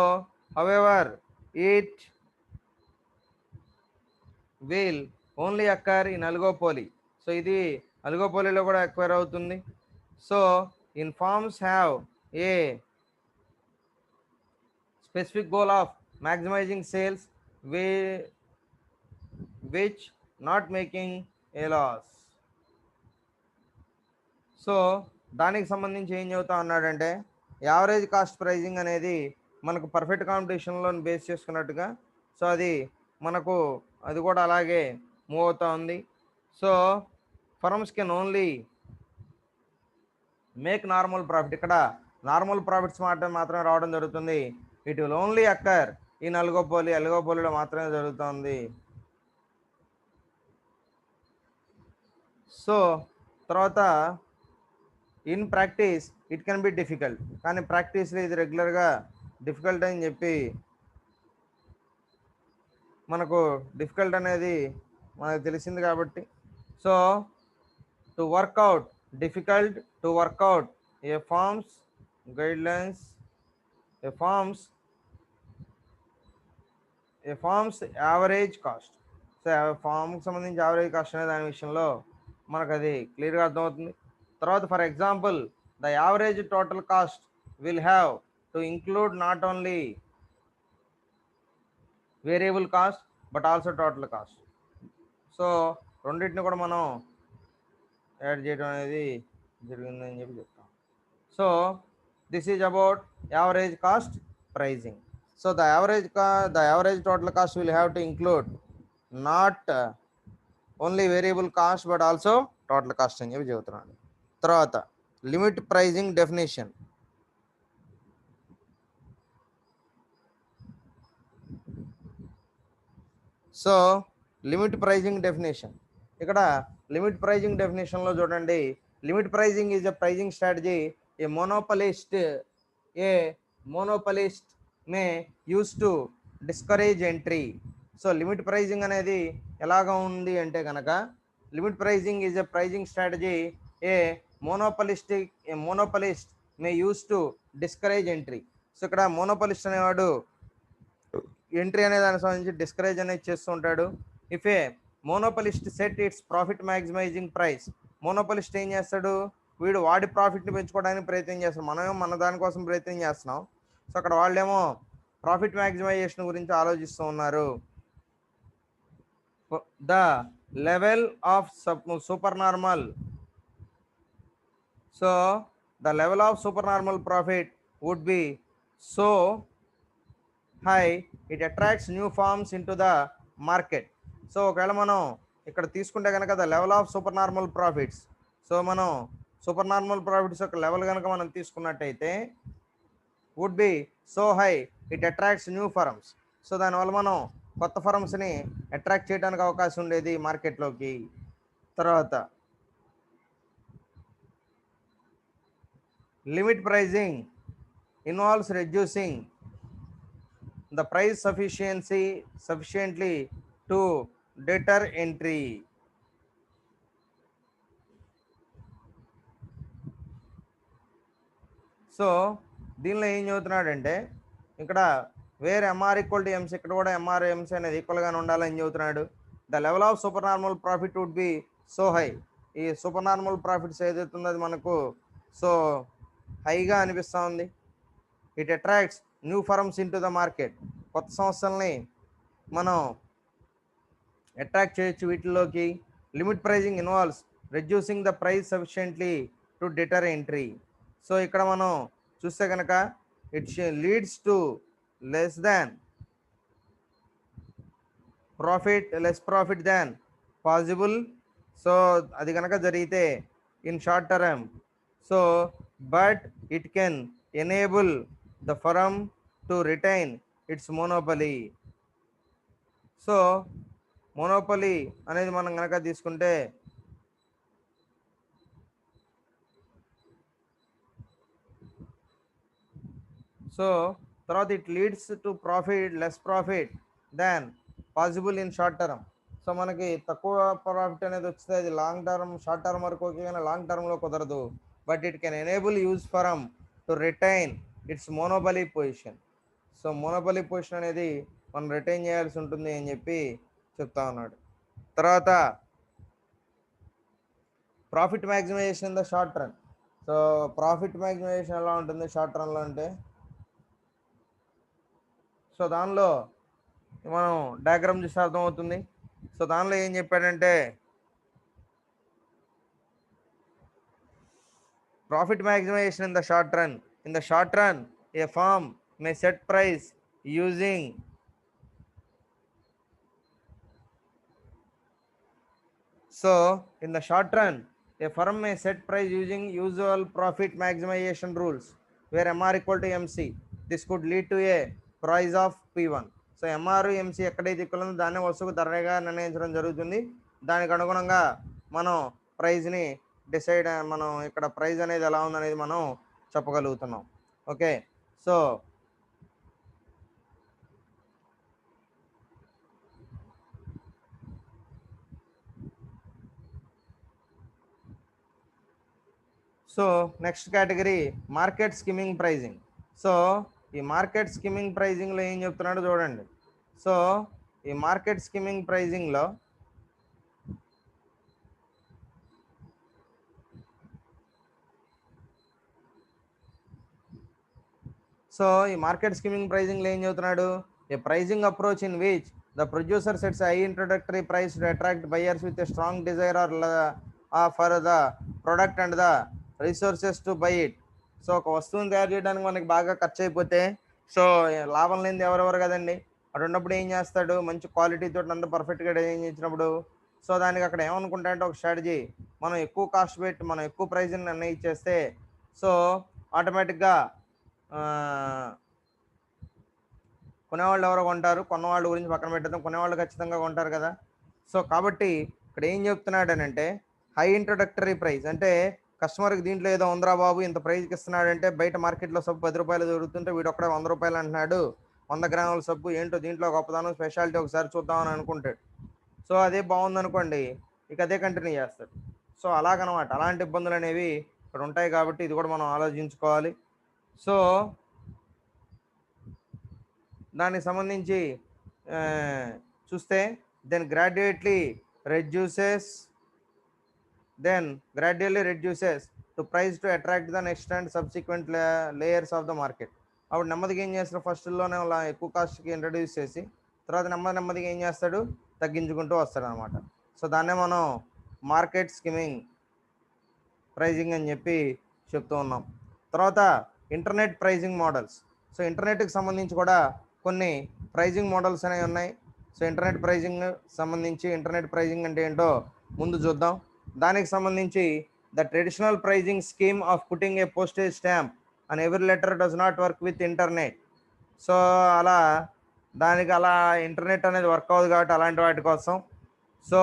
however it will only occur in oligopoly. So ఇది అలిగోపోలీలో కూడా ఎక్వైర్ అవుతుంది. So in firms have a specific goal of maximizing sales which not making a loss. So దానికి సంబంధించి ఏం చెబుతా ఉన్నాడంటే యావరేజ్ కాస్ట్ ప్రైజింగ్ అనేది మనకు పర్ఫెక్ట్ కాంపిటీషన్లో బేస్ చేసుకున్నట్టుగా సో అది కూడా అలాగే మూవ్ అవుతూ ఉంది. So firms can only make normal profit. ఇక్కడ నార్మల్ ప్రాఫిట్స్ మాత్రమే రావడం జరుగుతుంది. It will only occur in అలిగోపోలీలో మాత్రమే జరుగుతుంది. సో తర్వాత in practice it can be difficult. కానీ ప్రాక్టీస్లో ఇది రెగ్యులర్గా డిఫికల్ట్ అని చెప్పి మనకు డిఫికల్ట్ అనేది మనకు తెలిసింది కాబట్టి. So to work out difficult to work out a firm's guidelines a firm's average cost. So ఫార్మ్కి సంబంధించి యావరేజ్ కాస్ట్ అనే దాని విషయంలో మనకు అది క్లియర్గా అర్థమవుతుంది. తర్వాత for example the average total cost will have to include not only variable cost but also total cost. So రెండింటిని కూడా మనం యాడ్ చేయడం అనేది జరిగిందని చెప్పి చెప్తాం. So this is about average cost pricing. So the average total cost will have to include not only variable cost but also total cost అని చెప్పి చెబుతున్నాను. తర్వాత limit pricing definition. So limit pricing definition, ఇక్కడ లిమిట్ ప్రైజింగ్ డెఫినేషన్లో చూడండి, limit pricing is a pricing strategy a monopolist may use to discourage entry. So limit pricing అనేది ఎలాగ ఉంది అంటే కనుక, limit pricing is a pricing strategy a monopolist may use to discourage entry. So ఇక్కడ మోనోపలిస్ట్ అనేవాడు ఎంట్రీ అనే దానికి సంబంధించి డిస్కరేజ్ అనేది చేస్తూ ఉంటాడు. If a monopolist set its profit maximizing price, monopolist ఏం చేస్తాడు, వీడు వాడి ప్రాఫిట్ని పెంచుకోవడానికి ప్రయత్నం చేస్తాడు, మనం మన దానికోసం ప్రయత్నం చేస్తున్నాం. సో అక్కడ వాళ్ళేమో ప్రాఫిట్ మ్యాక్సిమైజేషన్ గురించి ఆలోచిస్తూ ఉన్నారు. The level of super normal, so the level of super normal profit would be so high it attracts new firms in to the market. So ఒకవేళ మనం ఇక్కడ తీసుకుంటే కనుక the level of super normal profits, so మనం సూపర్ నార్మల్ ప్రాఫిట్స్ యొక్క లెవెల్ కనుక మనం తీసుకున్నట్టయితే would be so high it attracts new firms. So దానివల్ల మనం కొత్త ఫర్మ్స్ని అట్రాక్ట్ చేయడానికి అవకాశం ఉండేది మార్కెట్లోకి. తర్వాత limit pricing involves reducing the price sufficiently to deter entry. So దీనిలో ఏం చెబుతున్నాడంటే, ఇక్కడ వేరే ఎంఆర్ ఈక్వల్ టు ఎంసీ, ఇక్కడ కూడా ఎంఆర్ ఎంసీ అనేది ఈక్వల్గానే ఉండాలని చెబుతున్నాడు. The level of super normal profit would be so high, ఈ సూపర్ నార్మల్ ప్రాఫిట్స్ ఏదైతుందో అది మనకు సో హైగా అనిపిస్తూ ఉంది. It attracts new firms in to the market, కొత్త సంస్థల్ని మనం అట్రాక్ట్ చేయొచ్చు వీటిల్లోకి. Limit pricing involves reducing the price sufficiently to deter entry. So ఇక్కడ మనం చూస్తే కనుక it leads to less profit than possible. So అది కనుక జరిగితే in short term, so but it can enable the firm to retain its monopoly. So monopoly అనేది మనం కనుక తీసుకుంటే, సో తర్వాత it leads to less profit than possible in short term. So మనకి తక్కువ ప్రాఫిట్ అనేది వస్తుంది, అది లాంగ్ టర్మ్, షార్ట్ టర్మ్ వరకు ఓకే కానీ లాంగ్ టర్మ్లో కుదరదు. But it can enable use firm to retain its monopoly position. So monopoly position అనేది మనం రిటైన్ చేయాల్సి ఉంటుంది అని చెప్పి చెప్తా ఉన్నాడు. తర్వాత profit maximisation in the short run. So profit maximisation ఎలా ఉంటుంది షార్ట్ రన్లో అంటే, సో దానిలో మనం డయాగ్రామ్ చూస్తే అర్థమవుతుంది. సో దానిలో ఏం చెప్పాడంటే, profit maximisation in the short run. In the short run a firm may set price using in the short run a firm may set price using usual profit maximization rules where MR equal to MC. This could lead to a price of P1. So MR MC ఎక్కడైతే ఈక్వల్ ఉందో దాన్ని వస్తువుకు ధరగా నిర్ణయించడం జరుగుతుంది. దానికి అనుగుణంగా మనం ప్రైజ్ని డిసైడ్, మనం ఇక్కడ ప్రైజ్ అనేది ఎలా ఉందనేది మనం చెప్పగలుగుతున్నాం. Okay, so so next category market skimming pricing. So ఈ మార్కెట్ స్కిమ్మింగ్ ప్రైజింగ్లో ఏం చెప్తున్నాడో చూడండి. సో ఈ మార్కెట్ స్కిమ్మింగ్ ప్రైజింగ్లో ఈ మార్కెట్ స్కిమ్మింగ్ ప్రైజింగ్లో ఏం చెబుతున్నాడు, a pricing approach in which the producer sets high introductory price to attract buyers with a strong desire for the product and the resources to buy it. So ఒక వస్తువుని తయారు చేయడానికి మనకి బాగా ఖర్చు అయిపోతే సో లాభం లేనిది ఎవరెవరు కదండి. అటు ఉన్నప్పుడు ఏం చేస్తాడు, మంచి క్వాలిటీతో అంతా పర్ఫెక్ట్గా డిజైన్ చేసినప్పుడు సో దానికి అక్కడ ఏమనుకుంటా అంటే ఒక స్ట్రాటజీ, మనం ఎక్కువ కాస్ట్ పెట్టి మనం ఎక్కువ ప్రైజ్ని నిర్ణయించేస్తే సో ఆటోమేటిక్గా కొనేవాళ్ళు ఎవరో కొంటారు, కొన్నవాళ్ళ గురించి పక్కన పెట్టేద్దాం, కొనేవాళ్ళు ఖచ్చితంగా కొంటారు కదా. సో కాబట్టి ఇక్కడ ఏం చెప్తున్నాడనంటే హై ఇంట్రొడక్టరీ ప్రైస్ అంటే కస్టమర్కి దీంట్లో ఏదో ఉందిరా బాబు ఇంత ప్రైస్కి ఇస్తున్నాడంటే, బయట మార్కెట్లో సబ్బు 10 రూపాయలు దొరుకుతుంటే వీడు ఒక్కడే 100 రూపాయలు అంటున్నాడు, 100 గ్రాముల సబ్బు ఏంటో దీంట్లో గొప్పదనం స్పెషాలిటీ ఒకసారి చూద్దామని అనుకుంటాడు. సో అదే బాగుందనుకోండి ఇక అదే కంటిన్యూ చేస్తాడు. సో అలాగనమాట, అలాంటి ఇబ్బందులు అనేవి ఇక్కడ ఉంటాయి కాబట్టి ఇది కూడా మనం ఆలోచించుకోవాలి. సో దానికి సంబంధించి చూస్తే then gradually reduces to price to attract the next and subsequent layers of the market. అప్పుడు నెమ్మదిగా ఏం చేస్తారు, ఫస్ట్లోనే అలా ఎక్కువ కాస్ట్కి ఇంట్రడ్యూస్ చేసి తర్వాత నెమ్మదిగా ఏం చేస్తాడు, తగ్గించుకుంటూ వస్తాడు అనమాట. సో దాన్నే మనం మార్కెట్ స్కిమ్మింగ్ ప్రైజింగ్ అని చెప్పి చెప్తూ ఉన్నాం. తర్వాత ఇంటర్నెట్ ప్రైజింగ్ మోడల్స్. సో ఇంటర్నెట్కి సంబంధించి కూడా కొన్ని ప్రైజింగ్ మోడల్స్ అనేవి ఉన్నాయి. సో ఇంటర్నెట్ ప్రైజింగ్ అంటే ఏంటో ముందు చూద్దాం. దానికి సంబంధించి the traditional pricing scheme of putting a postage stamp and every letter does not work with internet. So దానికి ఇంటర్నెట్ అనేది వర్క్ అవ్వదు కాబట్టి అలాంటి వాటి కోసం సో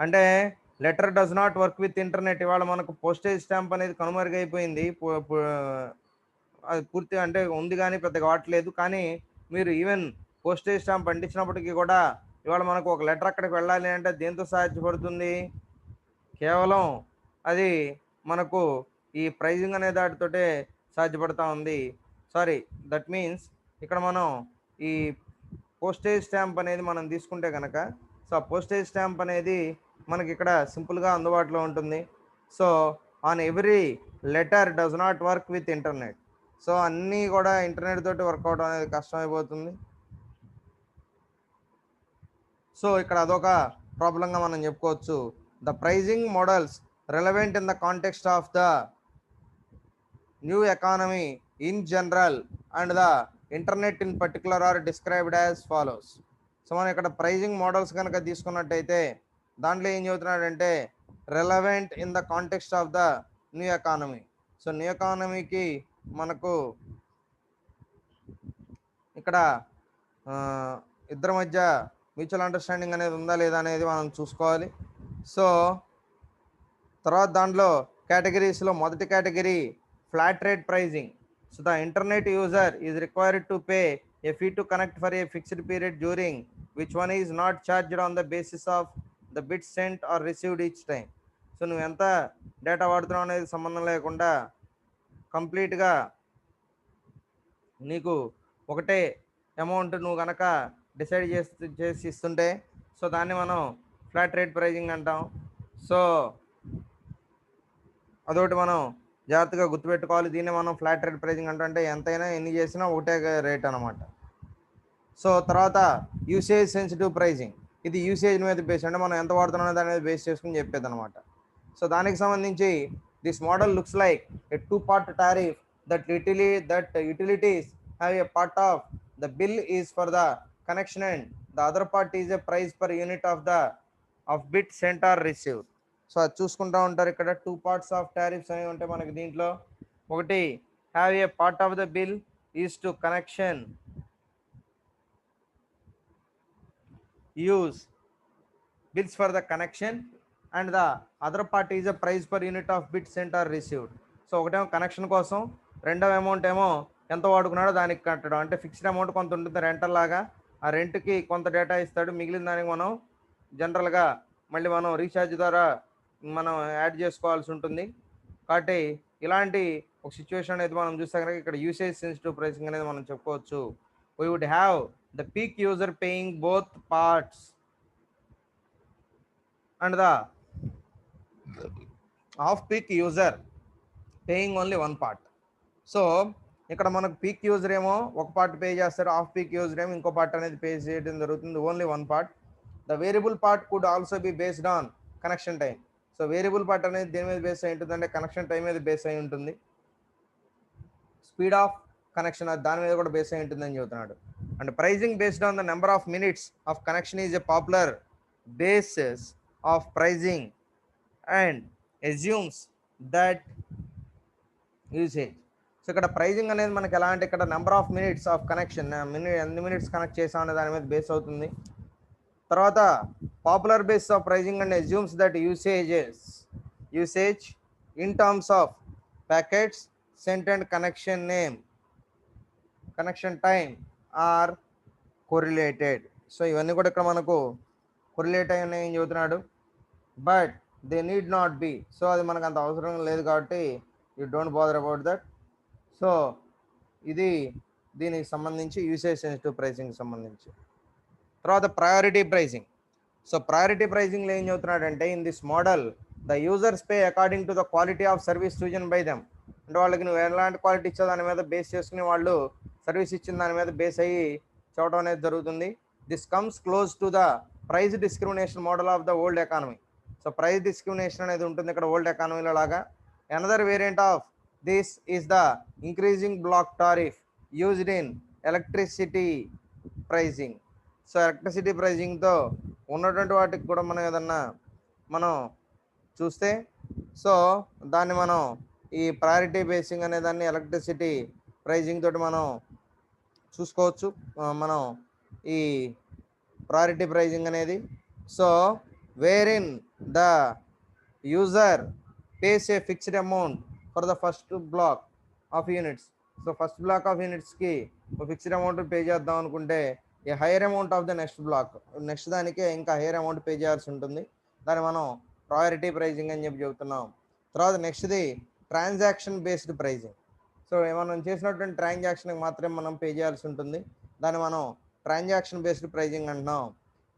అంటే letter does not work with internet. ఇవాళ మనకు పోస్టేజ్ స్టాంప్ అనేది కనుమరుగైపోయింది, అది పూర్తిగా అంటే ఉంది కానీ పెద్దగా వాడట్లేదు. కానీ మీరు ఈవెన్ పోస్టేజ్ స్టాంప్ అంటించినప్పటికీ కూడా ఇవాళ మనకు ఒక లెటర్ అక్కడికి వెళ్ళాలి అంటే దేంతో సాధ్యపడుతుంది, కేవలం అది మనకు ఈ ప్రైజింగ్ అనే దాటితోటే సాధ్యపడుతూ ఉంది. దట్ మీన్స్ ఇక్కడ మనం ఈ పోస్టేజ్ స్టాంప్ అనేది మనం తీసుకుంటే కనుక సో పోస్టేజ్ స్టాంప్ అనేది మనకి ఇక్కడ సింపుల్గా అందుబాటులో ఉంటుంది. So on every letter does not work with internet. So అన్నీ కూడా ఇంటర్నెట్ తోటి వర్క్ అవడం అనేది కష్టమైపోతుంది. సో ఇక్కడ అదొక ప్రాబ్లంగా మనం చెప్పుకోవచ్చు. The pricing models relevant in the context of the new economy in general and the internet in particular are described as follows. So మనం ఇక్కడ ప్రైజింగ్ మోడల్స్ కనుక తీసుకున్నట్టయితే దాంట్లో ఏం చెబుతున్నాడంటే relevant in the context of the new economy. So new ఎకానమీకి మనకు ఇక్కడ ఇద్దరి మధ్య మ్యూచువల్ అండర్స్టాండింగ్ అనేది ఉందా లేదా అనేది మనం చూసుకోవాలి. సో తర్వాత దాంట్లో కేటగిరీస్లో మొదటి category flat rate pricing. So the internet user is required to pay a fee to connect for a fixed period during which one is not charged on the basis of the bit sent are received each time. So నువ్వు ఎంత డేటా వాడుతున్నావు అనేది సంబంధం లేకుండా కంప్లీట్గా నీకు ఒకటే అమౌంట్ నువ్వు కనుక డిసైడ్ చేసి ఇస్తుంటే సో దాన్ని మనం ఫ్లాట్ రేట్ ప్రైజింగ్ అంటాం. సో అదొకటి మనం జాగ్రత్తగా గుర్తుపెట్టుకోవాలి. దీన్ని మనం ఫ్లాట్ రేట్ ప్రైజింగ్ అంటే ఎంతైనా ఎన్ని చేసినా ఒకటే రేట్ అనమాట. సో తర్వాత యూసేజ్ సెన్సిటివ్ ప్రైజింగ్. ఇది యూసేజ్ మీద బేస్ అంటే మనం ఎంత వాడుతున్నామో దాని మీద బేస్ చేసుకుని చెప్పేది అనమాట. సో దానికి సంబంధించి this model looks like A 2-part tariff that utilities have a part of the bill is for the connection and the other part is a price per unit of bit sent or received. So అది చూసుకుంటూ ఉంటారు. ఇక్కడ 2 parts of tariffs అనేవి ఉంటాయి మనకి దీంట్లో. ఒకటి have a part of the bill is to connection use bills for the connection and the other part is a price per unit of bit sent are received. So ఒకటేమో కనెక్షన్ కోసం, రెండవ అమౌంట్ ఏమో ఎంత వాడుకున్నాడో దానికి కట్టడం. అంటే ఫిక్స్డ్ అమౌంట్ కొంత ఉంటుంది రెంటల్ లాగా, ఆ రెంట్కి కొంత డేటా ఇస్తాడు, మిగిలిన దానికి మనం జనరల్గా మళ్ళీ మనం రీఛార్జ్ ద్వారా మనం యాడ్ చేసుకోవాల్సి ఉంటుంది. కాబట్టి ఇలాంటి ఒక సిచ్యువేషన్ అనేది మనం చూస్తే కనుక ఇక్కడ యూసేజ్ సెన్సిటివ్ ప్రైసింగ్ అనేది మనం చెప్పుకోవచ్చు. We would have the peak user paying both parts and the off peak user paying only one part. So ఇక్కడ మనకు పీక్ యూజర్ ఏమో ఒక పార్ట్ పే చేస్తారు, ఆఫ్ పీక్ యూజర్ ఏమో ఇంకో పార్ట్ అనేది పే చేయడం జరుగుతుంది, only one part. The variable part could also be based on connection time. So variable part అనేది దేని మీద బేస్ అయి ఉంటుంది అంటే కనెక్షన్ టైం మీద బేస్ అయి ఉంటుంది. స్పీడ్ ఆఫ్ కనెక్షన్ దాని మీద కూడా బేస్ అయి ఉంటుందని చెబుతున్నాడు. And pricing based on the number of minutes of connection is a popular basis of pricing and assumes that usage. So ఇక్కడ ప్రైజింగ్ అనేది మనకి ఎలా అంటే ఇక్కడ number of minutes of connection, ఎన్ని మినిట్స్ కనెక్ట్ చేసాం అనే దాని మీద బేస్ అవుతుంది. తర్వాత popular base of pricing and assumes that usage in terms of packets sent and connection name connection time are correlated. So ఇవన్నీ కూడా ఇక్కడ మనకు కొరిలేట్ అయి ఉన్నాయని చెబుతున్నాడు. But they need not be. So అది మనకు అంత అవసరం లేదు కాబట్టి you don't bother about that. So ఇది దీనికి సంబంధించి యూసేజ్ సెన్సిటివ్ ప్రైసింగ్ సంబంధించి. తర్వాత ప్రయారిటీ ప్రైసింగ్. సో ప్రయారిటీ ప్రైసింగ్లో ఏం చెబుతున్నాడంటే in this model the users pay according to the quality of service chosen by them. అంటే వాళ్ళకి నువ్వు ఎలాంటి క్వాలిటీ ఇచ్చో దాని మీద బేస్ చేసుకుని వాళ్ళు సర్వీస్ ఇచ్చిన దాని మీద బేస్ అయ్యి చూడడం అనేది జరుగుతుంది. This comes close to the price discrimination model of the old economy. So price discrimination అనేది ఉంటుంది ఇక్కడ ఓల్డ్ ఎకానమీలో లాగా. Another variant of this is the increasing block tariff used in electricity pricing. So electricity ప్రైజింగ్తో ఉన్నటువంటి వాటికి కూడా మనం ఏదన్నా మనం చూస్తే సో దాన్ని మనం ఈ ప్రయారిటీ బేసింగ్ అనే దాన్ని ఎలక్ట్రిసిటీ ప్రైజింగ్ తోటి మనం చూసుకోవచ్చు. మనం ఈ ప్రయారిటీ ప్రైజింగ్ అనేది so where in the user pays a fixed amount for the first block of units. So first block of యూనిట్స్కి ఫిక్స్డ్ అమౌంట్ పే చేద్దాం అనుకుంటే a higher amount of the next block, next దానికే ఇంకా హైయర్ అమౌంట్ పే చేయాల్సి ఉంటుంది. దాన్ని మనం ప్రయారిటీ ప్రైజింగ్ అని చెప్పి చెబుతున్నాం. తర్వాత నెక్స్ట్ది ట్రాన్సాక్షన్ బేస్డ్ ప్రైజింగ్. సో మనం చేసినటువంటి ట్రాన్సాక్షన్కి మాత్రమే మనం పే చేయాల్సి ఉంటుంది, దాన్ని మనం ట్రాన్సాక్షన్ బేస్డ్ ప్రైజింగ్ అంటున్నాం.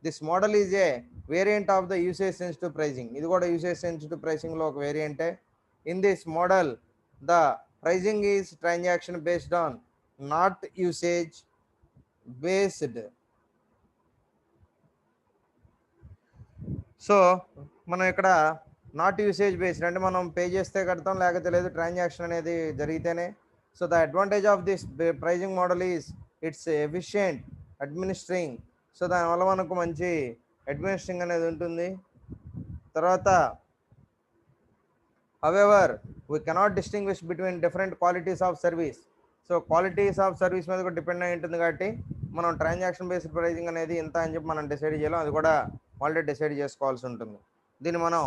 This model is a variant of the usage sensitive pricing. ఇది కూడా యూసేజ్ సెన్సిటివ్ ప్రైసింగ్లో ఒక వేరియంటే. In this model the pricing is transaction based on not usage based. So మనం ఇక్కడ నాట్ యూసేజ్ బేస్డ్ అంటే మనం పే చేస్తే కడతాం లేకపోతే లేదు, ట్రాన్సాక్షన్ అనేది జరిగితేనే. So the advantage of this pricing model is its efficient administering. So దానివల్ల మనకు మంచి అడ్మినిస్ట్రింగ్ అనేది ఉంటుంది. తర్వాత however we cannot distinguish between different qualities of service. So qualities of service మీద కూడా డిపెండ్ అయి ఉంటుంది కాబట్టి మనం ట్రాన్సాక్షన్ బేస్డ్ ప్రైజింగ్ అనేది ఎంత అని చెప్పి మనం డిసైడ్ చేయాలి, అది కూడా వాళ్ళే డిసైడ్ చేసుకోవాల్సి ఉంటుంది. దీన్ని మనం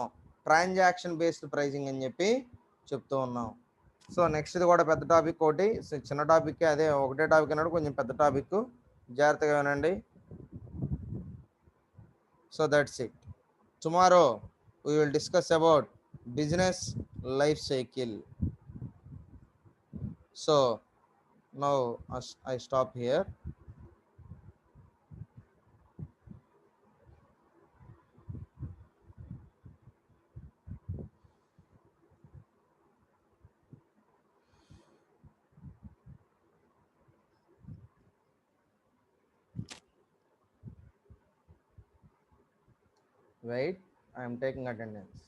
ట్రాన్సాక్షన్ బేస్డ్ ప్రైజింగ్ అని చెప్పి చెప్తూ ఉన్నాం. సో నెక్స్ట్ ఇది కూడా పెద్ద టాపిక్ ఒకటి, చిన్న టాపిక్ అదే ఒకటే టాపిక్ అన్నాడు, కొంచెం పెద్ద టాపిక్, జాగ్రత్తగా వినండి. So that's it. Tomorrow we will discuss about business life cycle. So now I stop here. Wait, I am taking attendance.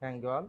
Thank you all.